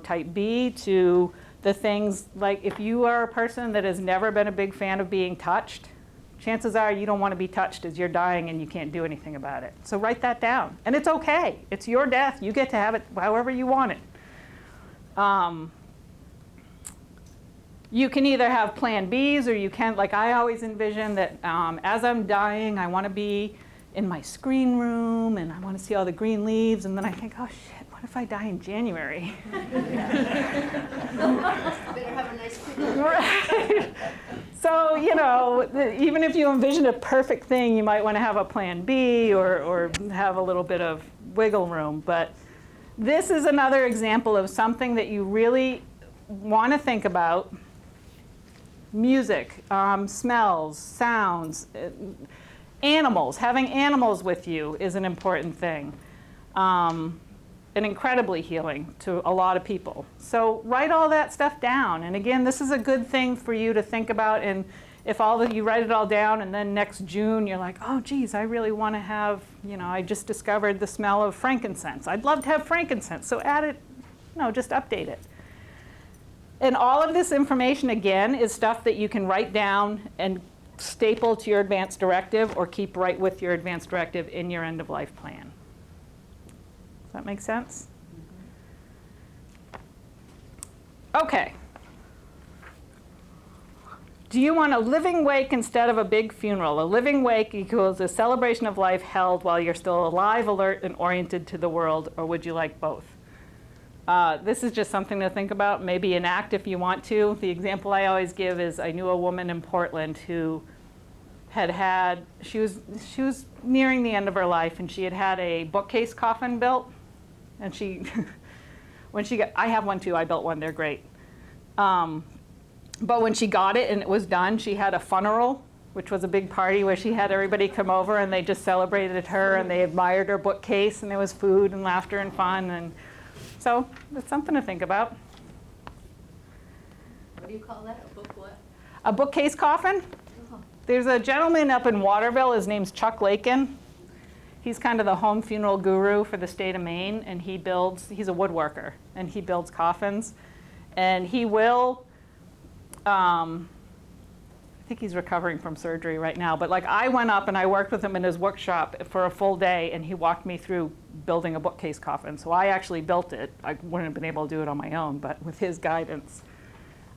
type B to the things like if you are a person that has never been a big fan of being touched, chances are you don't want to be touched as you're dying and you can't do anything about it. So write that down. And it's okay. It's your death. You get to have it however you want it. You can either have plan Bs or you can, like I always envision that as I'm dying, I want to be in my screen room and I want to see all the green leaves. And then I think, oh shit, what if I die in January? Better have a nice Right. So, even if you envision a perfect thing, you might want to have a plan B or have a little bit of wiggle room. But this is another example of something that you really want to think about. Music, smells, sounds, animals. Having animals with you is an important thing. And incredibly healing to a lot of people. So write all that stuff down. And again, this is a good thing for you to think about. And if you write it all down and then next June you're like, oh geez, I really want to have, I just discovered the smell of frankincense. I'd love to have frankincense. So add it, just update it. And all of this information, again, is stuff that you can write down and staple to your advance directive or keep right with your advance directive in your end-of-life plan. Does that make sense? Okay. Do you want a living wake instead of a big funeral? A living wake equals a celebration of life held while you're still alive, alert, and oriented to the world, or would you like both? This is just something to think about, maybe enact if you want to. The example I always give is I knew a woman in Portland who she was nearing the end of her life, and she had a bookcase coffin built. And I have one too, I built one, they're great. But when she got it and it was done, she had a funeral, which was a big party where she had everybody come over and they just celebrated her and they admired her bookcase and there was food and laughter and fun. And so it's something to think about. What do you call that? A book what? A bookcase coffin. There's a gentleman up in Waterville, his name's Chuck Lakin. He's kind of the home funeral guru for the state of Maine, and he's a woodworker, and he builds coffins. And he will, I think he's recovering from surgery right now, but like I went up and I worked with him in his workshop for a full day, and he walked me through building a bookcase coffin. So I actually built it. I wouldn't have been able to do it on my own, but with his guidance,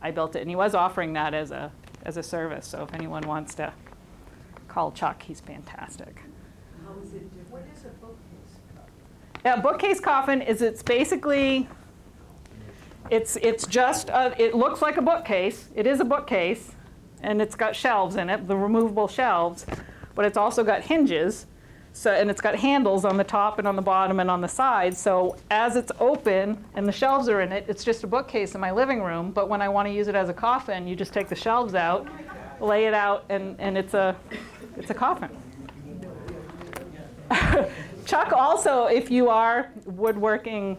I built it. And he was offering that as a service, so if anyone wants to call Chuck, he's fantastic. How is it different? What is a bookcase coffin? Yeah, bookcase coffin is it's just it looks like a bookcase. It is a bookcase, and it's got shelves in it, the removable shelves, but it's also got hinges. And it's got handles on the top and on the bottom and on the side. So as it's open and the shelves are in it, it's just a bookcase in my living room. But when I want to use it as a coffin, you just take the shelves out, lay it out, and it's a coffin. Chuck also, if you are woodworking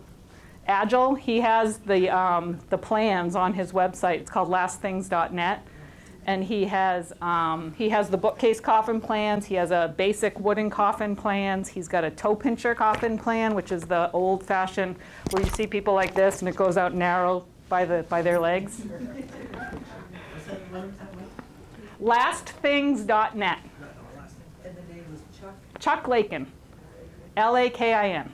agile, he has the plans on his website. It's called lastthings.net. And he has the bookcase coffin plans. He has a basic wooden coffin plans. He's got a toe pincher coffin plan, which is the old-fashioned where you see people like this and it goes out narrow by their legs. Lastthings.net. And the name was Chuck Lakin, Lakin.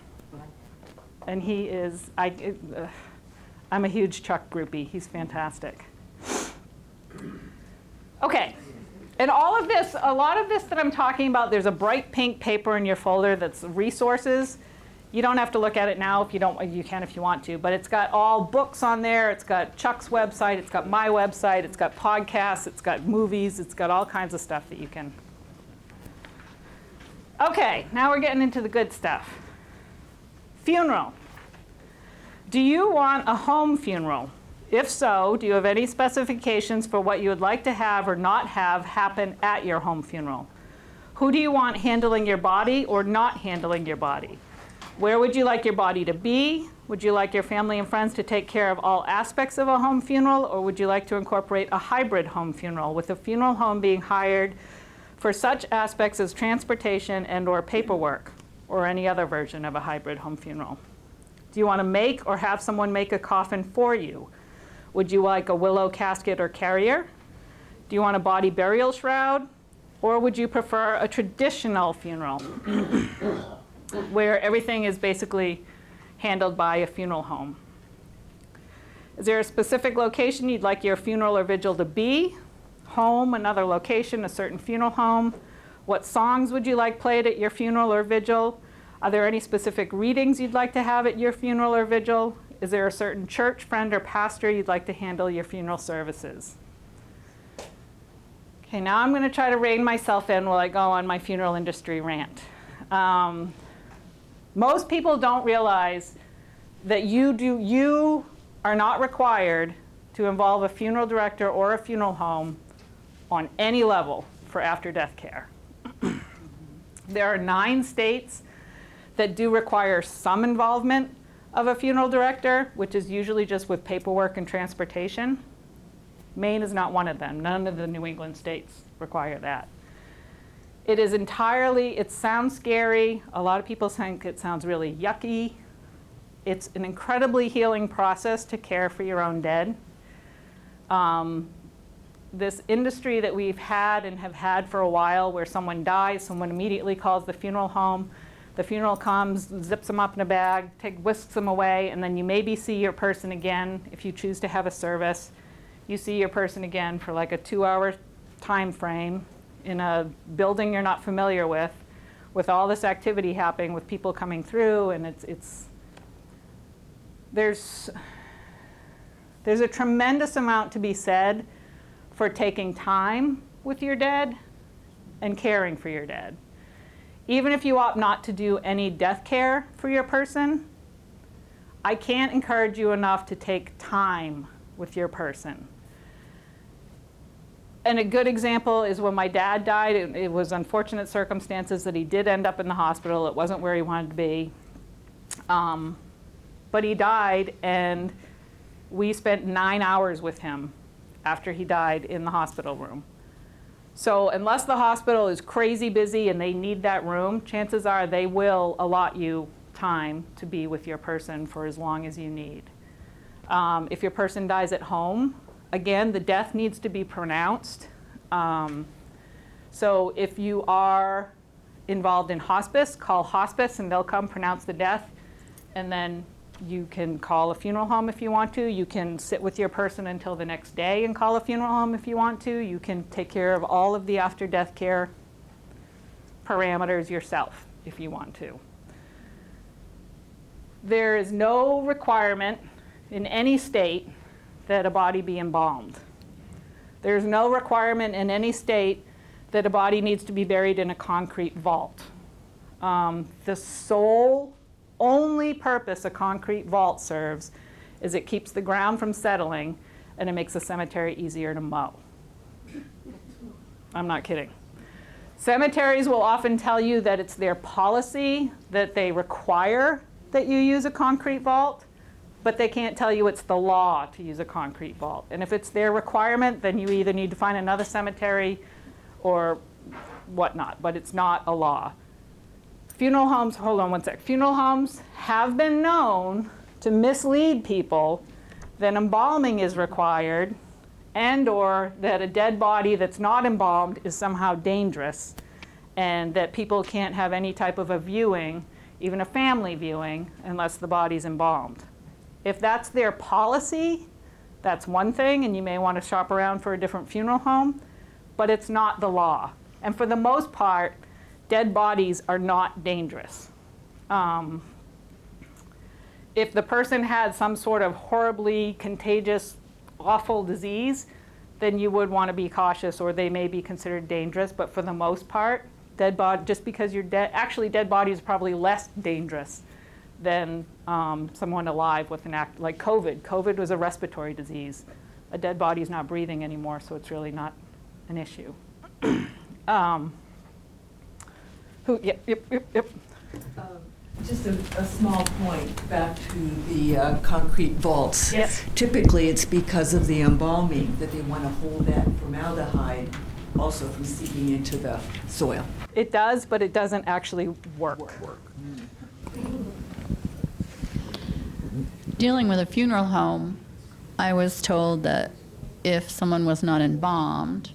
And he is, I'm a huge Chuck groupie. He's fantastic. Okay, and all of this, a lot of this that I'm talking about, there's a bright pink paper in your folder that's resources. You don't have to look at it now if you don't, you can if you want to, but it's got all books on there. It's got Chuck's website, it's got my website, it's got podcasts, it's got movies, it's got all kinds of stuff that you can. Okay, now we're getting into the good stuff. Funeral. Do you want a home funeral? If so, do you have any specifications for what you would like to have or not have happen at your home funeral? Who do you want handling your body or not handling your body? Where would you like your body to be? Would you like your family and friends to take care of all aspects of a home funeral, or would you like to incorporate a hybrid home funeral with a funeral home being hired for such aspects as transportation and or paperwork, or any other version of a hybrid home funeral? Do you want to make or have someone make a coffin for you? Would you like a willow casket or carrier? Do you want a body burial shroud? Or would you prefer a traditional funeral where everything is basically handled by a funeral home? Is there a specific location you'd like your funeral or vigil to be? Home, another location, a certain funeral home? What songs would you like played at your funeral or vigil? Are there any specific readings you'd like to have at your funeral or vigil? Is there a certain church, friend, or pastor you'd like to handle your funeral services? Okay, now I'm going to try to rein myself in while I go on my funeral industry rant. Most people don't realize that you are not required to involve a funeral director or a funeral home on any level for after-death care. There are 9 states that do require some involvement of a funeral director, which is usually just with paperwork and transportation. Maine is not one of them. None of the New England states require that. It is entirely, it sounds scary. A lot of people think it sounds really yucky. It's an incredibly healing process to care for your own dead. This industry that we've had and have had for a while, where someone dies, someone immediately calls the funeral home. The funeral comes, zips them up in a bag, whisks them away, and then you maybe see your person again if you choose to have a service. You see your person again for like a 2-hour time frame in a building you're not familiar with all this activity happening, with people coming through, and there's a tremendous amount to be said for taking time with your dead and caring for your dead. Even if you opt not to do any death care for your person, I can't encourage you enough to take time with your person. And a good example is when my dad died. It was unfortunate circumstances that he did end up in the hospital. It wasn't where he wanted to be. But he died, and we spent 9 hours with him after he died in the hospital room. So unless the hospital is crazy busy and they need that room, chances are they will allot you time to be with your person for as long as you need. If your person dies at home, again, the death needs to be pronounced. So if you are involved in hospice, call hospice and they'll come pronounce the death, and then you can call a funeral home if you want to. You can sit with your person until the next day and call a funeral home if you want to. You can take care of all of the after-death care parameters yourself if you want to. There is no requirement in any state that a body be embalmed. There's no requirement in any state that a body needs to be buried in a concrete vault. The sole only purpose a concrete vault serves is it keeps the ground from settling, and it makes a cemetery easier to mow. I'm not kidding. Cemeteries will often tell you that it's their policy that they require that you use a concrete vault. but they can't tell you it's the law to use a concrete vault. And if it's their requirement, then you either need to find another cemetery or whatnot, but it's not a law. Funeral homes, hold on one sec. Funeral homes have been known to mislead people that embalming is required and or that a dead body that's not embalmed is somehow dangerous and that people can't have any type of a viewing, even a family viewing, unless the body's embalmed. If that's their policy, that's one thing, and you may want to shop around for a different funeral home, but it's not the law. And for the most part, dead bodies are not dangerous. If the person had some sort of horribly contagious, awful disease, then you would want to be cautious, or they may be considered dangerous. But for the most part, just because you're dead, actually dead bodies are probably less dangerous than someone alive with an act like COVID. COVID was a respiratory disease. A dead body is not breathing anymore, so it's really not an issue. Yep. Just a small point back to the concrete vaults. Yes. Typically, it's because of the embalming that they want to hold that formaldehyde also from seeping into the soil. It does, but it doesn't actually work. Dealing with a funeral home, I was told that if someone was not embalmed,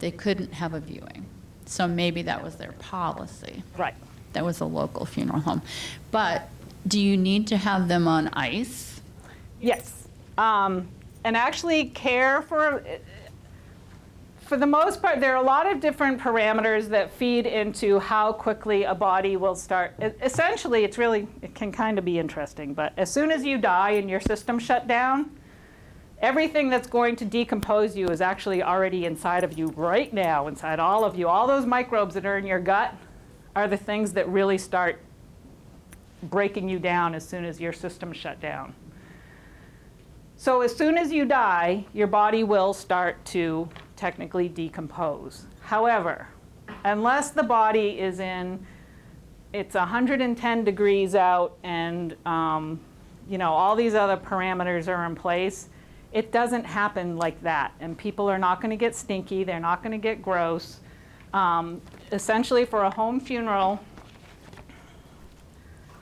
they couldn't have a viewing. So maybe that was their policy. Right. That was a local funeral home. But do you need to have them on ice? Yes. And actually care for the most part, there are a lot of different parameters that feed into how quickly a body will start. Essentially, it can kind of be interesting, but as soon as you die and your system shut down, everything that's going to decompose you is actually already inside of you right now, inside all of you. All those microbes that are in your gut are the things that really start breaking you down as soon as your system shut down. So as soon as you die, your body will start to technically decompose. However, unless the body is it's 110 degrees out and all these other parameters are in place, it doesn't happen like that. And people are not going to get stinky. They're not going to get gross. Essentially, for a home funeral,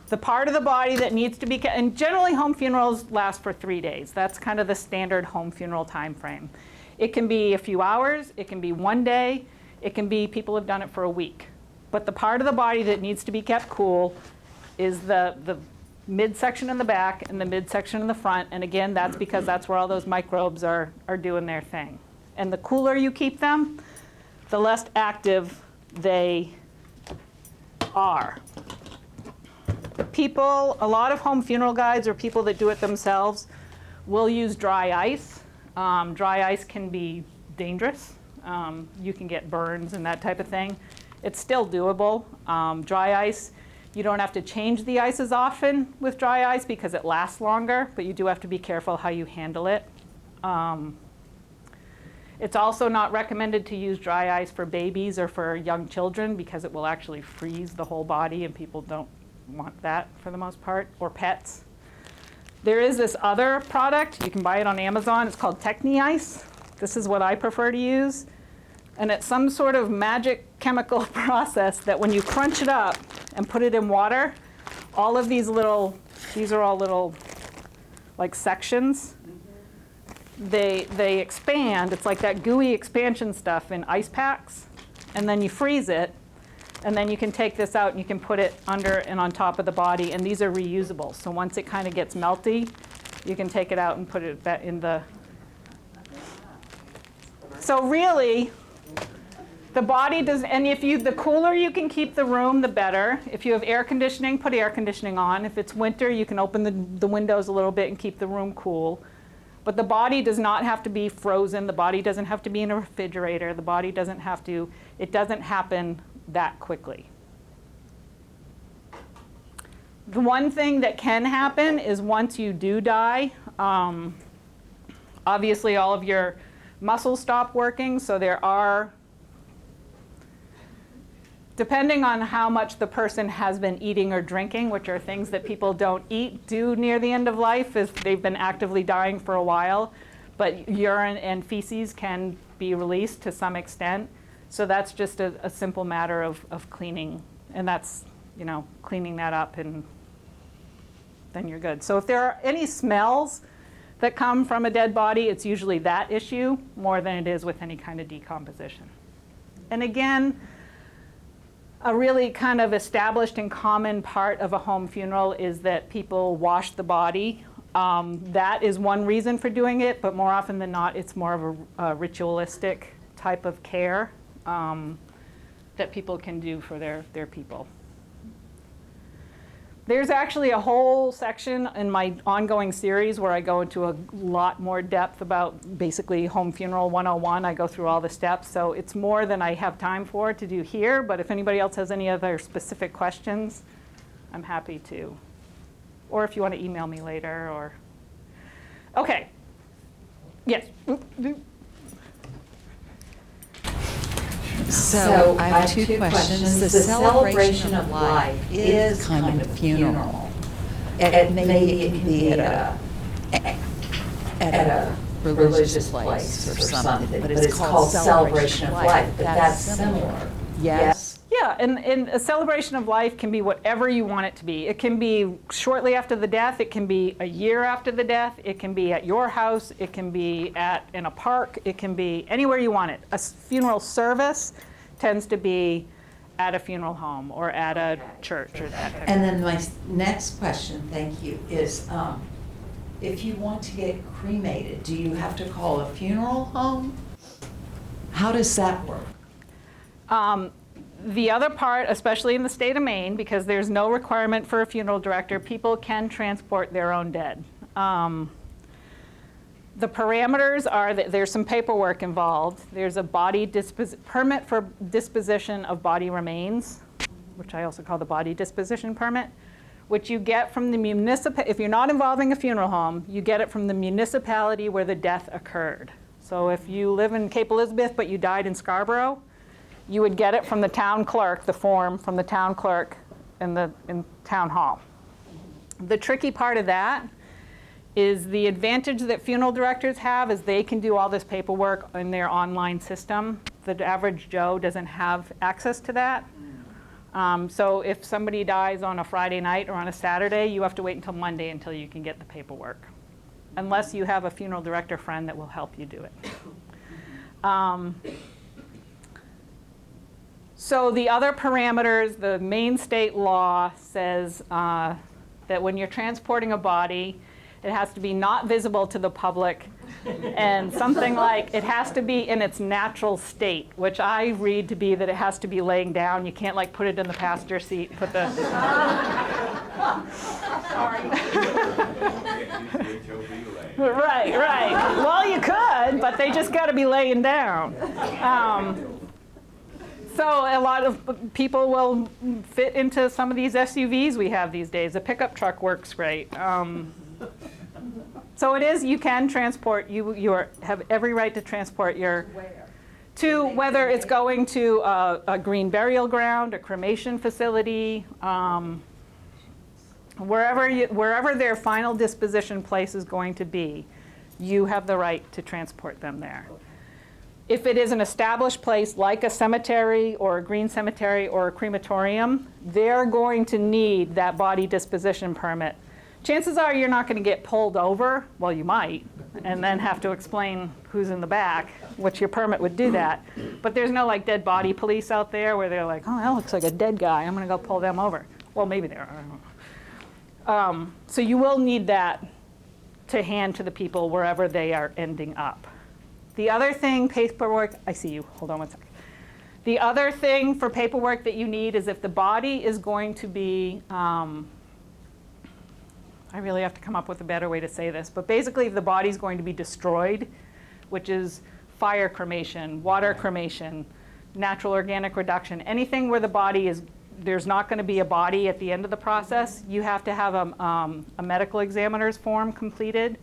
the part of the body that needs to be, and generally home funerals last for 3 days. That's kind of the standard home funeral time frame. It can be a few hours, it can be 1 day, it can be people have done it for a week. But the part of the body that needs to be kept cool is the midsection in the back and the midsection in the front. And again, that's because that's where all those microbes are doing their thing. And the cooler you keep them, the less active they are. A lot of home funeral guides or people that do it themselves will use dry ice. Dry ice can be dangerous. You can get burns and that type of thing. It's still doable. Dry ice, you don't have to change the ice as often with dry ice because it lasts longer, but you do have to be careful how you handle it. It's also not recommended to use dry ice for babies or for young children because it will actually freeze the whole body, and people don't want that for the most part, or pets. There is this other product, you can buy it on Amazon, it's called Techni Ice. This is what I prefer to use. And it's some sort of magic chemical process that when you crunch it up and put it in water, all of these are all little like sections. They expand. It's like that gooey expansion stuff in ice packs. And then you freeze it. And then you can take this out and you can put it under and on top of the body. And these are reusable. So once it kind of gets melty, you can take it out and put it back in the... So really, the body does, and the cooler you can keep the room, the better. If you have air conditioning, put air conditioning on. If it's winter, you can open the windows a little bit and keep the room cool. But the body does not have to be frozen. The body doesn't have to be in a refrigerator. The body doesn't have to, it doesn't happen that quickly. The one thing that can happen is once you do die, obviously all of your muscles stop working, so there are Depending on how much the person has been eating or drinking, which are things that people don't do near the end of life if they've been actively dying for a while, but urine and feces can be released to some extent. So that's just a simple matter of cleaning, and that's, cleaning that up, and then you're good. So if there are any smells that come from a dead body, it's usually that issue more than it is with any kind of decomposition. And again, a really kind of established and common part of a home funeral is that people wash the body. That is one reason for doing it, but more often than not, it's more of a ritualistic type of care that people can do for their people. There's actually a whole section in my ongoing series where I go into a lot more depth about basically home funeral 101. I go through all the steps, so it's more than I have time for to do here, but if anybody else has any other specific questions, I'm happy to. Or if you want to email me later, or... Okay. Yes. So I have two questions. The celebration of life is kind of a funeral. Maybe it can be at a religious place or something, but it's called celebration of life, but that's similar. Yes? Yeah, and a celebration of life can be whatever you want it to be. It can be shortly after the death. It can be a year after the death. It can be at your house. It can be in a park. It can be anywhere you want it. A funeral service tends to be at a funeral home or at a church or that type And then my next question, thank you, is if you want to get cremated, do you have to call a funeral home? How does that work? The other part, especially in the state of Maine, because there's no requirement for a funeral director, people can transport their own dead. The parameters are that there's some paperwork involved. There's a permit for disposition of body remains, which I also call the body disposition permit, which you get from the municipality. If you're not involving a funeral home, you get it from the municipality where the death occurred. So if you live in Cape Elizabeth but you died in Scarborough, you would get it from the town clerk, the form from the town clerk in town hall. The tricky part of that is the advantage that funeral directors have is they can do all this paperwork in their online system. The average Joe doesn't have access to that. So if somebody dies on a Friday night or on a Saturday, you have to wait until Monday until you can get the paperwork, unless you have a funeral director friend that will help you do it. So the other parameters, the Maine state law says that when you're transporting a body, it has to be not visible to the public, and something like it has to be in its natural state, which I read to be that it has to be laying down. You can't like put it in the passenger seat, put the... Right. Well, you could, but they just got to be laying down. So a lot of people will fit into some of these SUVs we have these days. A pickup truck works great. So it is, you can transport, you have every right to transport your... Where? To whether it's going to a green burial ground, a cremation facility, wherever their final disposition place is going to be, you have the right to transport them there. If it is an established place like a cemetery or a green cemetery or a crematorium, they're going to need that body disposition permit. Chances are you're not going to get pulled over, well you might, and then have to explain who's in the back, which your permit would do that. But there's no like dead body police out there where they're like, oh, that looks like a dead guy, I'm going to go pull them over. Well, maybe there are. So you will need that to hand to the people wherever they are ending up. The other thing, paperwork, I see you, hold on one second. The other thing for paperwork that you need is if the body is going to be, I really have to come up with a better way to say this, but basically if the body is going to be destroyed, which is fire cremation, water cremation, natural organic reduction, anything where the body is, there's not going to be a body at the end of the process, you have to have a medical examiner's form completed.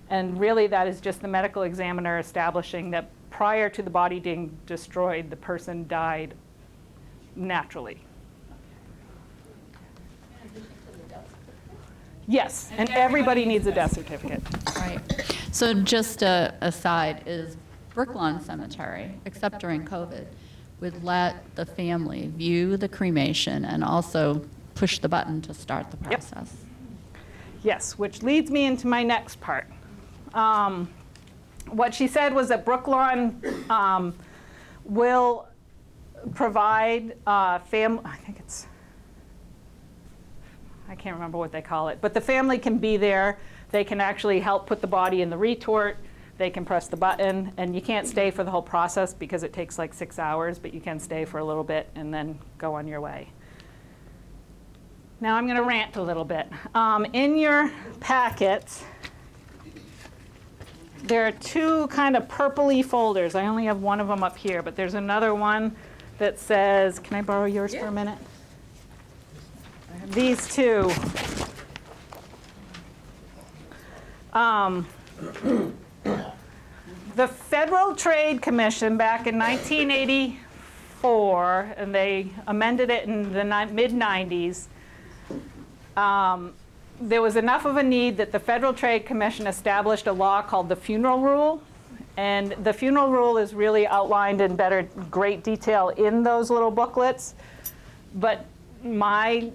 And really that is just the medical examiner establishing that prior to the body being destroyed, the person died naturally. Yes, and everybody needs a death certificate. Right. So just a aside is Brooklawn Cemetery, except during COVID, would let the family view the cremation and also push the button to start the process. Yes, which leads me into my next part. What she said was that Brooklawn will provide I can't remember what they call it, but the family can be there. They can actually help put the body in the retort. They can press the button, and you can't stay for the whole process because it takes like 6 hours, but you can stay for a little bit and then go on your way. Now I'm going to rant a little bit. In your packets, there are two kind of purpley folders. I only have one of them up here, but there's another one that says, can I borrow yours for a minute? These two. The Federal Trade Commission back in 1984, and they amended it in the mid-90s, there was enough of a need that the Federal Trade Commission established a law called the Funeral Rule. And the Funeral Rule is really outlined in great detail in those little booklets. But my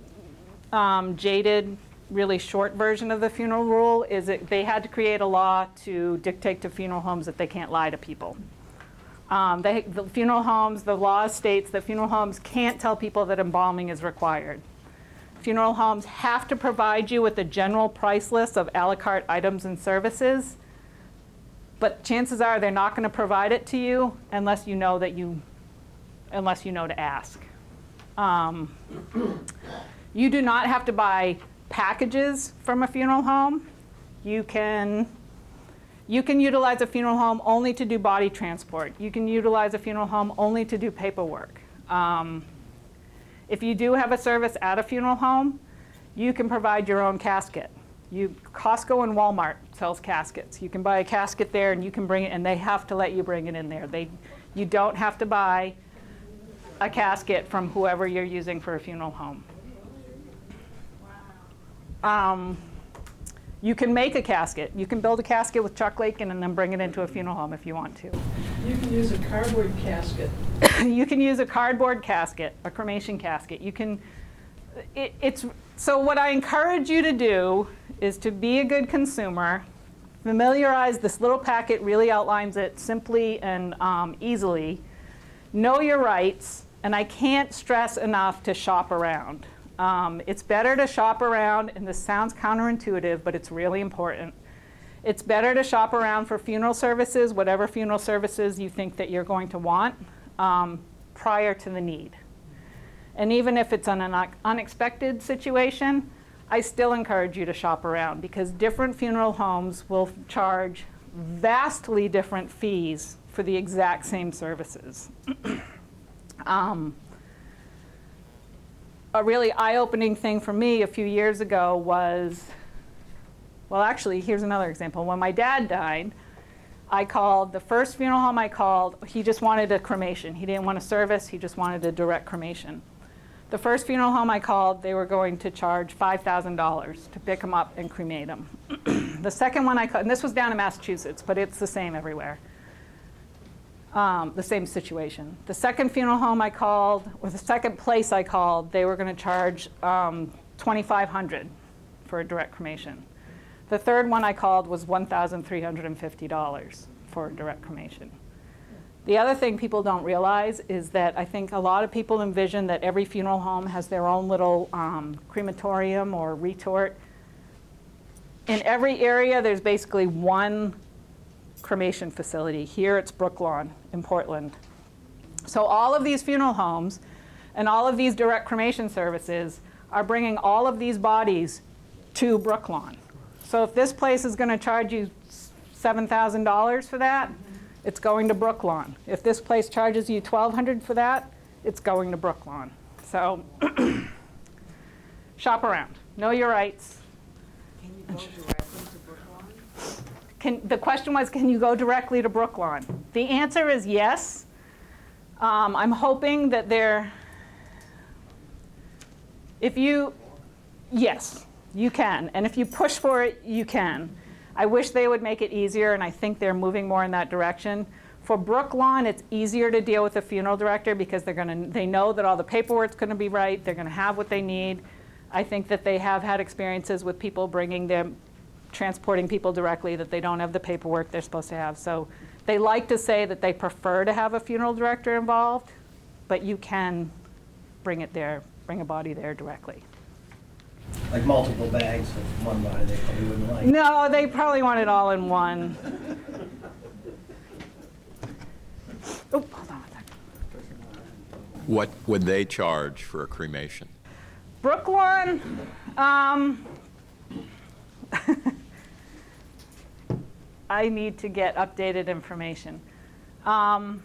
jaded, really short version of the Funeral Rule is that they had to create a law to dictate to funeral homes that they can't lie to people. The funeral homes, the law states that funeral homes can't tell people that embalming is required. Funeral homes have to provide you with a general price list of a la carte items and services, but chances are they're not going to provide it to you unless you know to ask. You do not have to buy packages from a funeral home. You can utilize a funeral home only to do body transport. You can utilize a funeral home only to do paperwork. If you do have a service at a funeral home, you can provide your own casket. Costco and Walmart sells caskets. You can buy a casket there and you can bring it, and they have to let you bring it in there. You don't have to buy a casket from whoever you're using for a funeral home. You can make a casket. You can build a casket with Chuck Lakin and then bring it into a funeral home if you want to. You can use a cardboard casket. You can use a cardboard casket, a cremation casket. You can, so what I encourage you to do is to be a good consumer, familiarize. This little packet really outlines it simply and easily. Know your rights, and I can't stress enough to shop around. It's better to shop around, and this sounds counterintuitive, but it's really important. It's better to shop around for funeral services, whatever funeral services you think that you're going to want, prior to the need. And even if it's an unexpected situation, I still encourage you to shop around, because different funeral homes will charge vastly different fees for the exact same services. A really eye-opening thing for me a few years ago was, well, actually, here's another example. When my dad died, I called, the first funeral home I called, he just wanted a cremation. He didn't want a service, he just wanted a direct cremation. The first funeral home I called, they were going to charge $5,000 to pick him up and cremate him. The second one I called, and this was down in Massachusetts, but it's the same everywhere. The same situation. The second funeral home I called, or the second place I called, they were going to charge $2,500 for a direct cremation. The third one I called was $1,350 for a direct cremation. The other thing people don't realize is that I think a lot of people envision that every funeral home has their own little crematorium or retort. In every area, there's basically one cremation facility. Here it's Brooklawn in Portland. So all of these funeral homes and all of these direct cremation services are bringing all of these bodies to Brooklawn. So if this place is going to charge you $7,000 for that, it's going to Brooklawn. If this place charges you $1,200 for that, it's going to Brooklawn. So shop around. Know your rights. Can you go directly to Brooklawn? The question was, can you go directly to Brooklawn? The answer is yes. I'm hoping that Yes, you can. And if you push for it, you can. I wish they would make it easier, and I think they're moving more in that direction. For Brooklawn, it's easier to deal with a funeral director because they know that all the paperwork's going to be right. They're going to have what they need. I think that they have had experiences with people transporting people directly that they don't have the paperwork they're supposed to have. So they like to say that they prefer to have a funeral director involved, but you can bring a body there directly. Like multiple bags of one body they probably wouldn't like. No, they probably want it all in one. Oh, hold on a second. What would they charge for a cremation? Brooklawn, I need to get updated information. I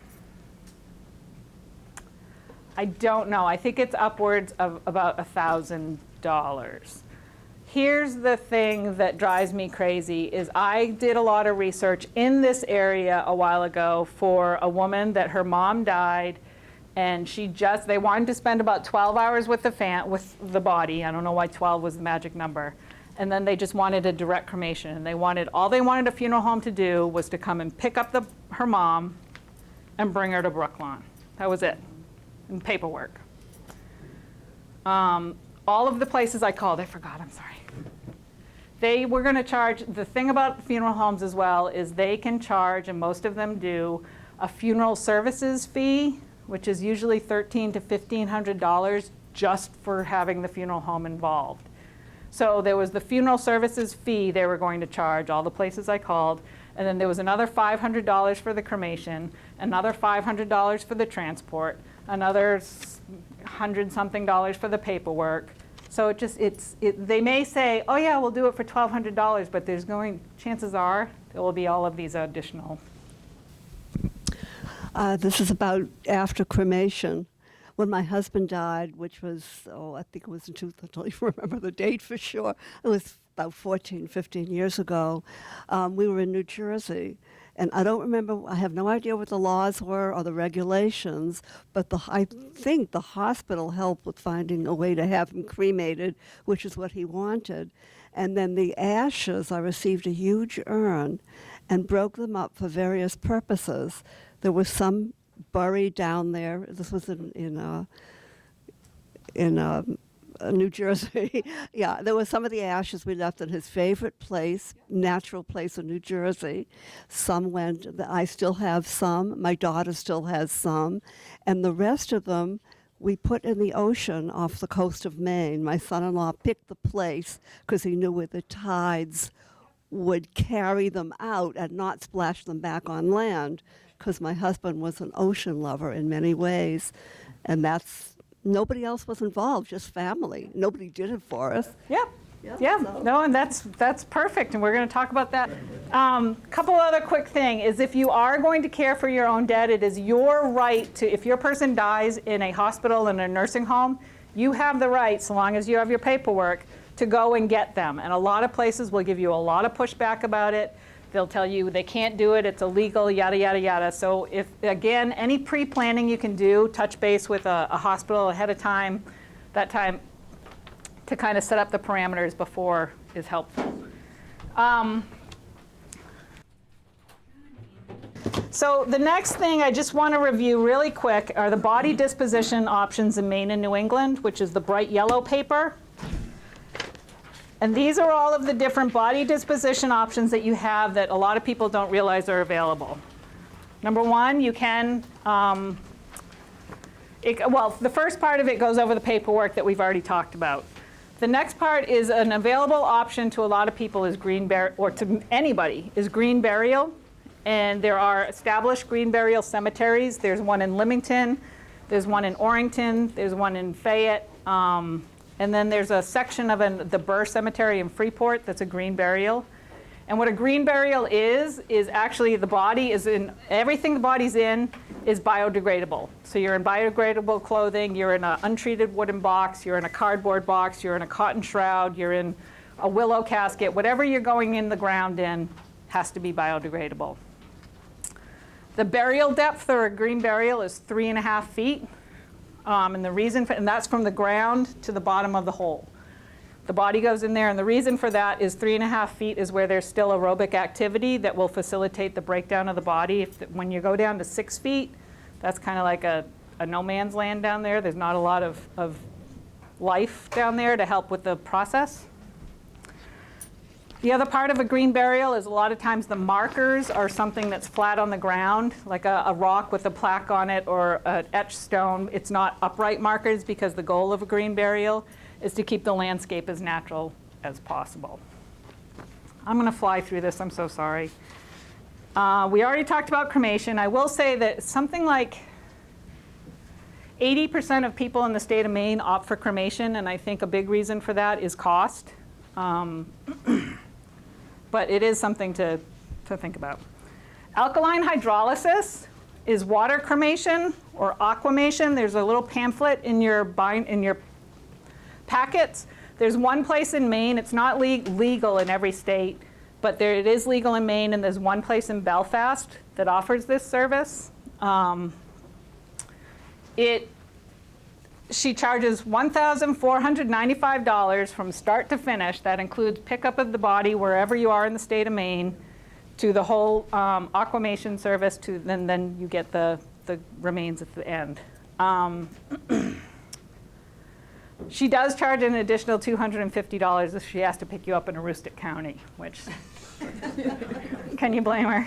don't know. I think it's upwards of about $1,000. Here's the thing that drives me crazy is I did a lot of research in this area a while ago for a woman that her mom died, and they wanted to spend about 12 hours with the body. I don't know why 12 was the magic number. And then they just wanted a direct cremation. And all they wanted a funeral home to do was to come and pick up her mom and bring her to Brooklawn. That was it. And paperwork. All of the places I called, I forgot, I'm sorry. They were going to charge, the thing about funeral homes as well is they can charge, and most of them do, a funeral services fee, which is usually $1,300 to $1,500 just for having the funeral home involved. So there was the funeral services fee they were going to charge, all the places I called, and then there was another $500 for the cremation, another $500 for the transport, another $100-something for the paperwork. So they may say, oh yeah, we'll do it for $1,200, but chances are there will be all of these additional. This is about after cremation. When my husband died, which was, I think it was I don't even remember the date for sure. It was about 14, 15 years ago. We were in New Jersey. And I don't remember, I have no idea what the laws were or the regulations, but I think the hospital helped with finding a way to have him cremated, which is what he wanted. And then the ashes, I received a huge urn and broke them up for various purposes. There was some buried down there. This was in New Jersey. Yeah, there were some of the ashes we left in his favorite place, natural place in New Jersey. Some went, I still have some, my daughter still has some, and the rest of them we put in the ocean off the coast of Maine. My son-in-law picked the place because he knew where the tides would carry them out and not splash them back on land, because my husband was an ocean lover in many ways, and nobody else was involved, just family. Nobody did it for us. Yeah. No, and that's perfect, and we're going to talk about that. Couple other quick thing is if you are going to care for your own dead, it is your right to, if your person dies in a hospital and a nursing home, you have the right, so long as you have your paperwork, to go and get them. And a lot of places will give you a lot of pushback about it. They'll tell you they can't do it, it's illegal, yada, yada, yada. So if, again, any pre-planning you can do, touch base with a hospital ahead of time, to kind of set up the parameters before is helpful. So the next thing I just want to review really quick are the body disposition options in Maine and New England, which is the bright yellow paper. And these are all of the different body disposition options that you have that a lot of people don't realize are available. Number one, you can, the first part of it goes over the paperwork that we've already talked about. The next part is an available option to a lot of people is or to anybody, is green burial. And there are established green burial cemeteries. There's one in Leamington, there's one in Orrington, there's one in Fayette. And then there's a section of the Burr Cemetery in Freeport that's a green burial. And what a green burial is actually the body is in, everything the body's in is biodegradable. So you're in biodegradable clothing, you're in an untreated wooden box, you're in a cardboard box, you're in a cotton shroud, you're in a willow casket, whatever you're going in the ground in has to be biodegradable. The burial depth for a green burial is 3.5 feet. And the reason and that's from the ground to the bottom of the hole. The body goes in there, and the reason for that is 3.5 feet is where there's still aerobic activity that will facilitate the breakdown of the body. When you go down to 6 feet, that's kind of like a no man's land down there. There's not a lot of life down there to help with the process. The other part of a green burial is a lot of times the markers are something that's flat on the ground, like a rock with a plaque on it or an etched stone. It's not upright markers because the goal of a green burial is to keep the landscape as natural as possible. I'm going to fly through this. I'm so sorry. We already talked about cremation. I will say that something like 80% of people in the state of Maine opt for cremation, and I think a big reason for that is cost. But it is something to think about. Alkaline hydrolysis is water cremation or aquamation. There's a little pamphlet in your packets. There's one place in Maine. It's not legal in every state, but it is legal in Maine, and there's one place in Belfast that offers this service. She charges $1,495 from start to finish. That includes pickup of the body wherever you are in the state of Maine, to the whole aquamation service, then you get the remains at the end. She does charge an additional $250 if she has to pick you up in Aroostook County, which, can you blame her?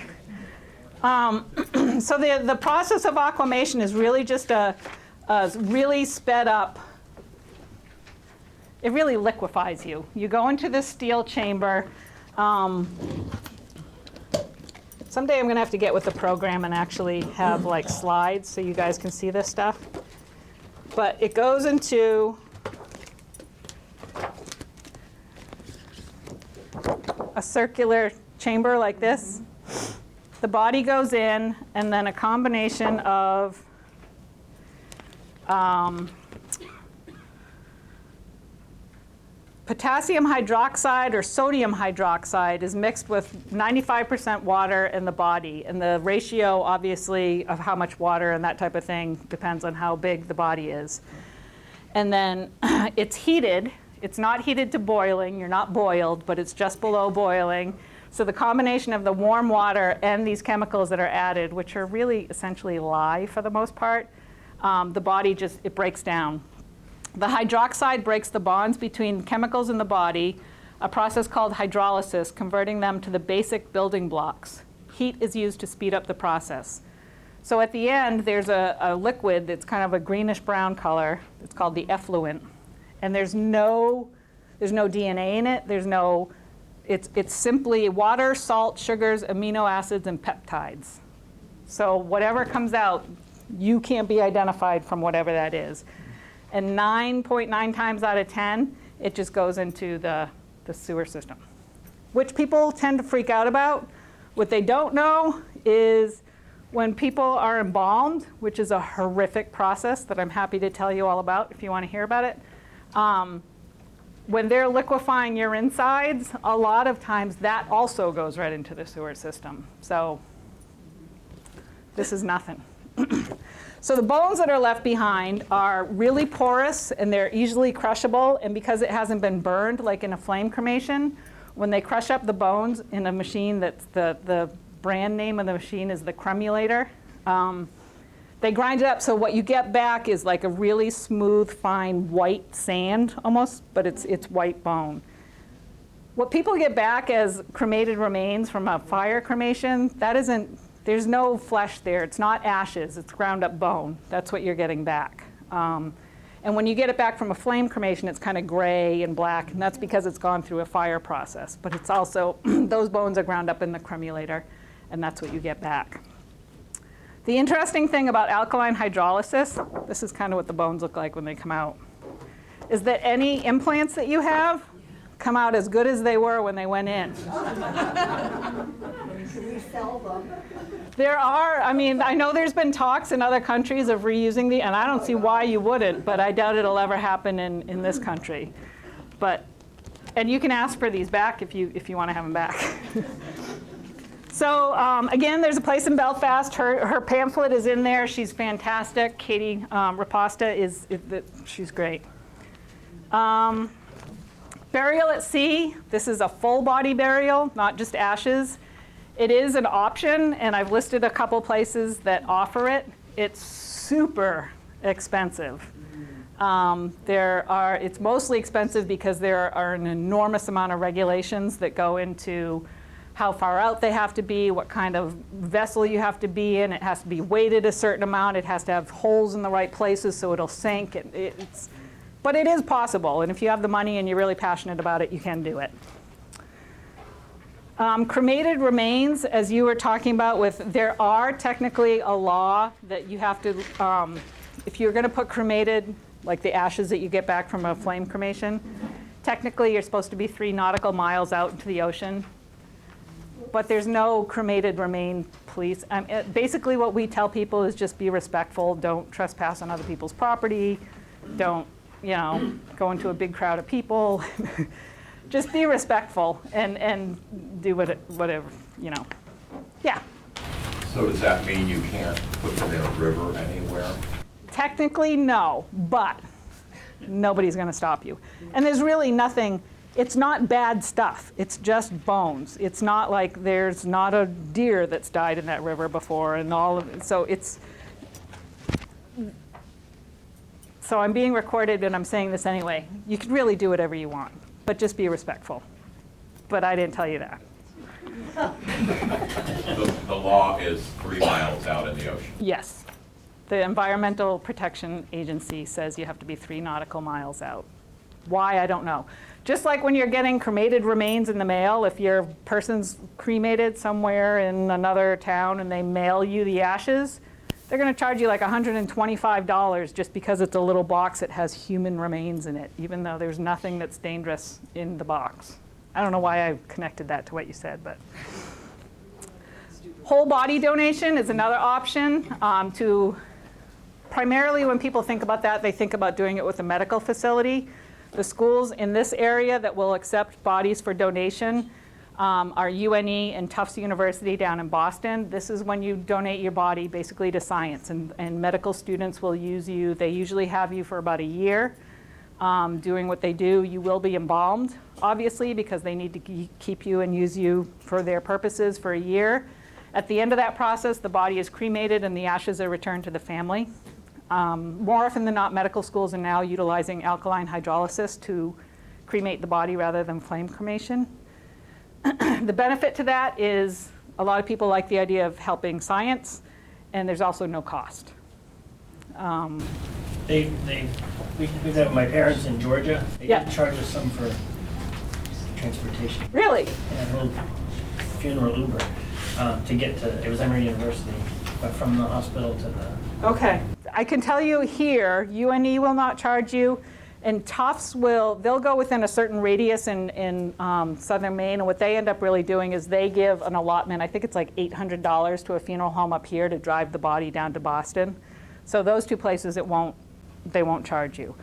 So the process of aquamation is really just a really sped up, it really liquefies you. You go into this steel chamber. Someday I'm going to have to get with the program and actually have like slides so you guys can see this stuff. But it goes into a circular chamber like this. The body goes in, and then a combination of potassium hydroxide or sodium hydroxide is mixed with 95% water in the body. And the ratio, obviously, of how much water and that type of thing depends on how big the body is. And then it's heated. It's not heated to boiling. You're not boiled, but it's just below boiling. So the combination of the warm water and these chemicals that are added, which are really essentially lye for the most part, the body it breaks down. The hydroxide breaks the bonds between chemicals in the body, a process called hydrolysis, converting them to the basic building blocks. Heat is used to speed up the process. So at the end, there's a liquid that's kind of a greenish-brown color. It's called the effluent. And there's no DNA in it. It's simply water, salt, sugars, amino acids, and peptides. So whatever comes out, you can't be identified from whatever that is. And 9.9 times out of 10, it just goes into the sewer system, which people tend to freak out about. What they don't know is when people are embalmed, which is a horrific process that I'm happy to tell you all about if you want to hear about it. When they're liquefying your insides, a lot of times that also goes right into the sewer system. So this is nothing. So the bones that are left behind are really porous, and they're easily crushable. And because it hasn't been burned, like in a flame cremation, when they crush up the bones in a machine that's the brand name of the machine is the cremulator, they grind it up. So what you get back is like a really smooth, fine white sand almost, but it's white bone. What people get back as cremated remains from a fire cremation, there's no flesh there. It's not ashes. It's ground up bone. That's what you're getting back. And when you get it back from a flame cremation, it's kind of gray and black, and that's because it's gone through a fire process. But it's also, those bones are ground up in the cremulator, and that's what you get back. The interesting thing about alkaline hydrolysis, this is kind of what the bones look like when they come out, is that any implants that you have come out as good as they were when they went in. We sell them. There are, I know there's been talks in other countries of reusing and I don't see why you wouldn't, but I doubt it'll ever happen in this country. And you can ask for these back if you want to have them back. So again, there's a place in Belfast. Her pamphlet is in there. She's fantastic. Katie Raposta she's great. Burial at sea. This is a full body burial, not just ashes. It is an option, and I've listed a couple places that offer it. It's super expensive. It's mostly expensive because there are an enormous amount of regulations that go into how far out they have to be, what kind of vessel you have to be in. It has to be weighted a certain amount. It has to have holes in the right places so it'll sink. But it is possible, and if you have the money and you're really passionate about it, you can do it. Cremated remains, as you were talking about, there are technically a law that you have to, if you're going to put cremated, like the ashes that you get back from a flame cremation, technically you're supposed to be 3 nautical miles out into the ocean. But there's no cremated remain police. Basically what we tell people is just be respectful, don't trespass on other people's property, don't go into a big crowd of people. Just be respectful and do whatever, Yeah. So does that mean you can't put them in a river anywhere? Technically, no, but nobody's going to stop you. And there's really nothing, it's not bad stuff. It's just bones. It's not like there's not a deer that's died in that river before and all of it. So I'm being recorded and I'm saying this anyway. You can really do whatever you want, but just be respectful. But I didn't tell you that. The law is 3 miles out in the ocean. Yes. The Environmental Protection Agency says you have to be 3 nautical miles out. Why, I don't know. Just like when you're getting cremated remains in the mail, if your person's cremated somewhere in another town and they mail you the ashes, they're going to charge you like $125 just because it's a little box that has human remains in it, even though there's nothing that's dangerous in the box. I don't know why I connected that to what you said, but. Whole body donation is another option primarily when people think about that, they think about doing it with a medical facility. The schools in this area that will accept bodies for donation are UNE and Tufts University down in Boston. This is when you donate your body basically to science, and medical students will use you. They usually have you for about a year doing what they do. You will be embalmed, obviously, because they need to keep you and use you for their purposes for a year. At the end of that process, the body is cremated and the ashes are returned to the family. More often than not, medical schools are now utilizing alkaline hydrolysis to cremate the body rather than flame cremation. The benefit to that is a lot of people like the idea of helping science, and there's also no cost. We have my parents in Georgia. They did charge us some for transportation. Really? Yeah, a little funeral Uber to get to, it was Emory University, but from the hospital to the. Okay. I can tell you here, UNE will not charge you, and Tufts they'll go within a certain radius in southern Maine, and what they end up really doing is they give an allotment, I think it's like $800 to a funeral home up here to drive the body down to Boston. So those 2 places, they won't charge you.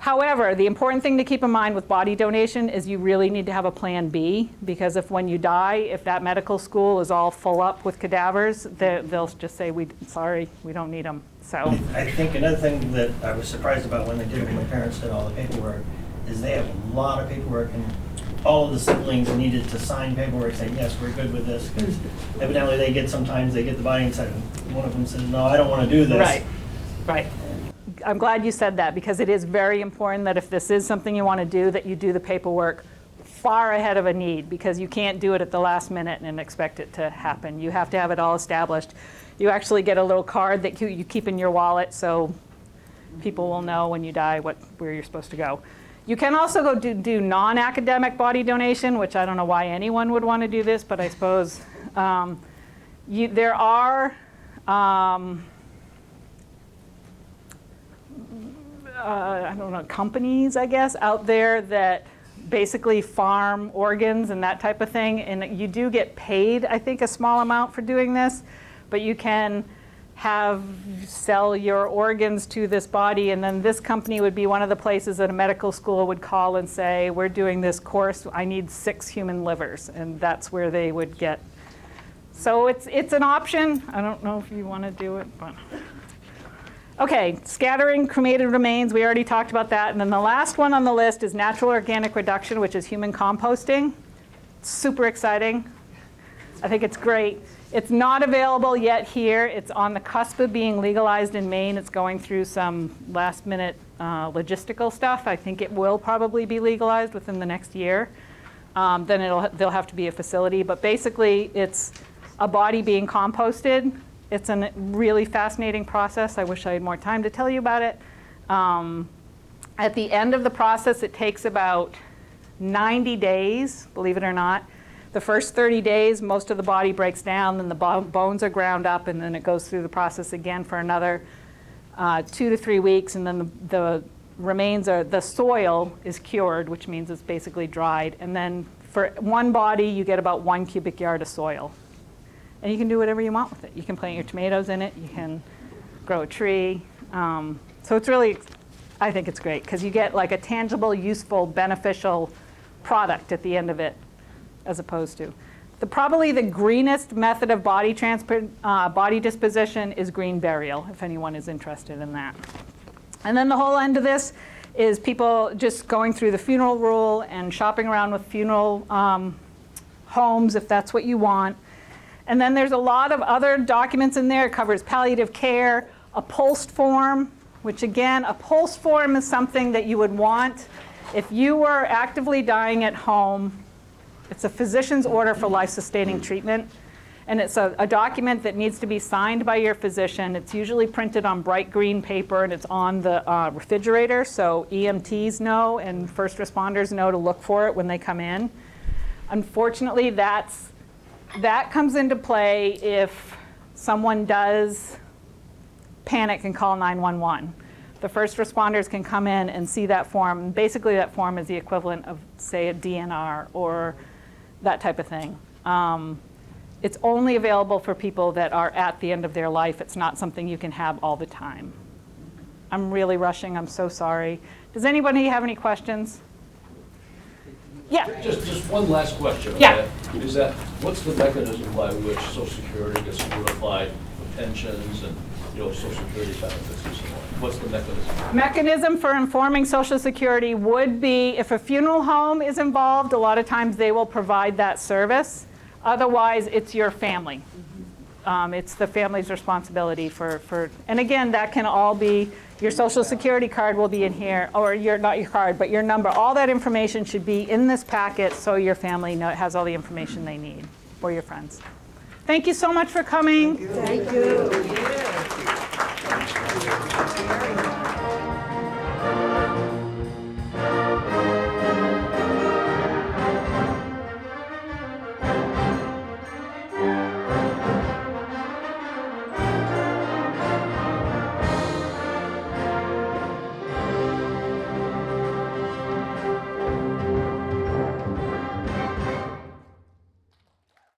However, the important thing to keep in mind with body donation is you really need to have a plan B, because when you die, if that medical school is all full up with cadavers, they'll just say, sorry, we don't need them. So I think another thing that I was surprised about when they did it, when my parents did all the paperwork, is they have a lot of paperwork, and all of the siblings needed to sign paperwork saying, yes, we're good with this, because evidently sometimes they get the body and say, one of them says, no, I don't want to do this. Right. I'm glad you said that, because it is very important that if this is something you want to do, that you do the paperwork far ahead of a need, because you can't do it at the last minute and expect it to happen. You have to have it all established. You actually get a little card that you keep in your wallet so people will know when you die where you're supposed to go. You can also go do non-academic body donation, which I don't know why anyone would want to do this, but I suppose there are I don't know, companies, I guess, out there that basically farm organs and that type of thing. And you do get paid, I think, a small amount for doing this, but you can sell your organs to this body, and then this company would be one of the places that a medical school would call and say, we're doing this course, I need 6 human livers, and that's where they would get So it's an option. I don't know if you want to do it, but. Okay, scattering cremated remains, we already talked about that. And then the last one on the list is natural organic reduction, which is human composting. Super exciting. I think it's great. It's not available yet here. It's on the cusp of being legalized in Maine. It's going through some last minute logistical stuff. I think it will probably be legalized within the next year. Then there'll have to be a facility. But basically, it's a body being composted. It's a really fascinating process. I wish I had more time to tell you about it. At the end of the process, it takes about 90 days, believe it or not. The first 30 days, most of the body breaks down, then the bones are ground up, and then it goes through the process again for another 2 to 3 weeks, and then the remains are, the soil is cured, which means it's basically dried. And then for one body, you get about 1 cubic yard of soil. And you can do whatever you want with it. You can plant your tomatoes in it. You can grow a tree. So it's really, I think it's great because you get like a tangible, useful, beneficial product at the end of it, as opposed to. Probably the greenest method of body disposition is green burial, if anyone is interested in that. And then the whole end of this is people just going through the funeral rule and shopping around with funeral homes, if that's what you want. And then there's a lot of other documents in there. It covers palliative care, a POLST form, which again, a POLST form is something that you would want if you were actively dying at home. It's a physician's order for life-sustaining treatment. And it's a document that needs to be signed by your physician. It's usually printed on bright green paper, and it's on the refrigerator, so EMTs know and first responders know to look for it when they come in. Unfortunately, that comes into play if someone does panic and call 911. The first responders can come in and see that form. Basically, that form is the equivalent of, say, a DNR or that type of thing. It's only available for people that are at the end of their life. It's not something you can have all the time. I'm really rushing. I'm so sorry. Does anybody have any questions? Yeah. Just one last question. Yeah. Okay? Is that, what's the mechanism by which Social Security gets notified for pensions and, Social Security benefits and so on? What's the mechanism? Mechanism for informing Social Security would be if a funeral home is involved, a lot of times they will provide that service. Otherwise, it's your family. It's the family's responsibility for, and again, that can all be, your Social Security card will be in here, or not your card, but your number. All that information should be in this packet so your family has all the information they need, or your friends. Thank you so much for coming. Thank you.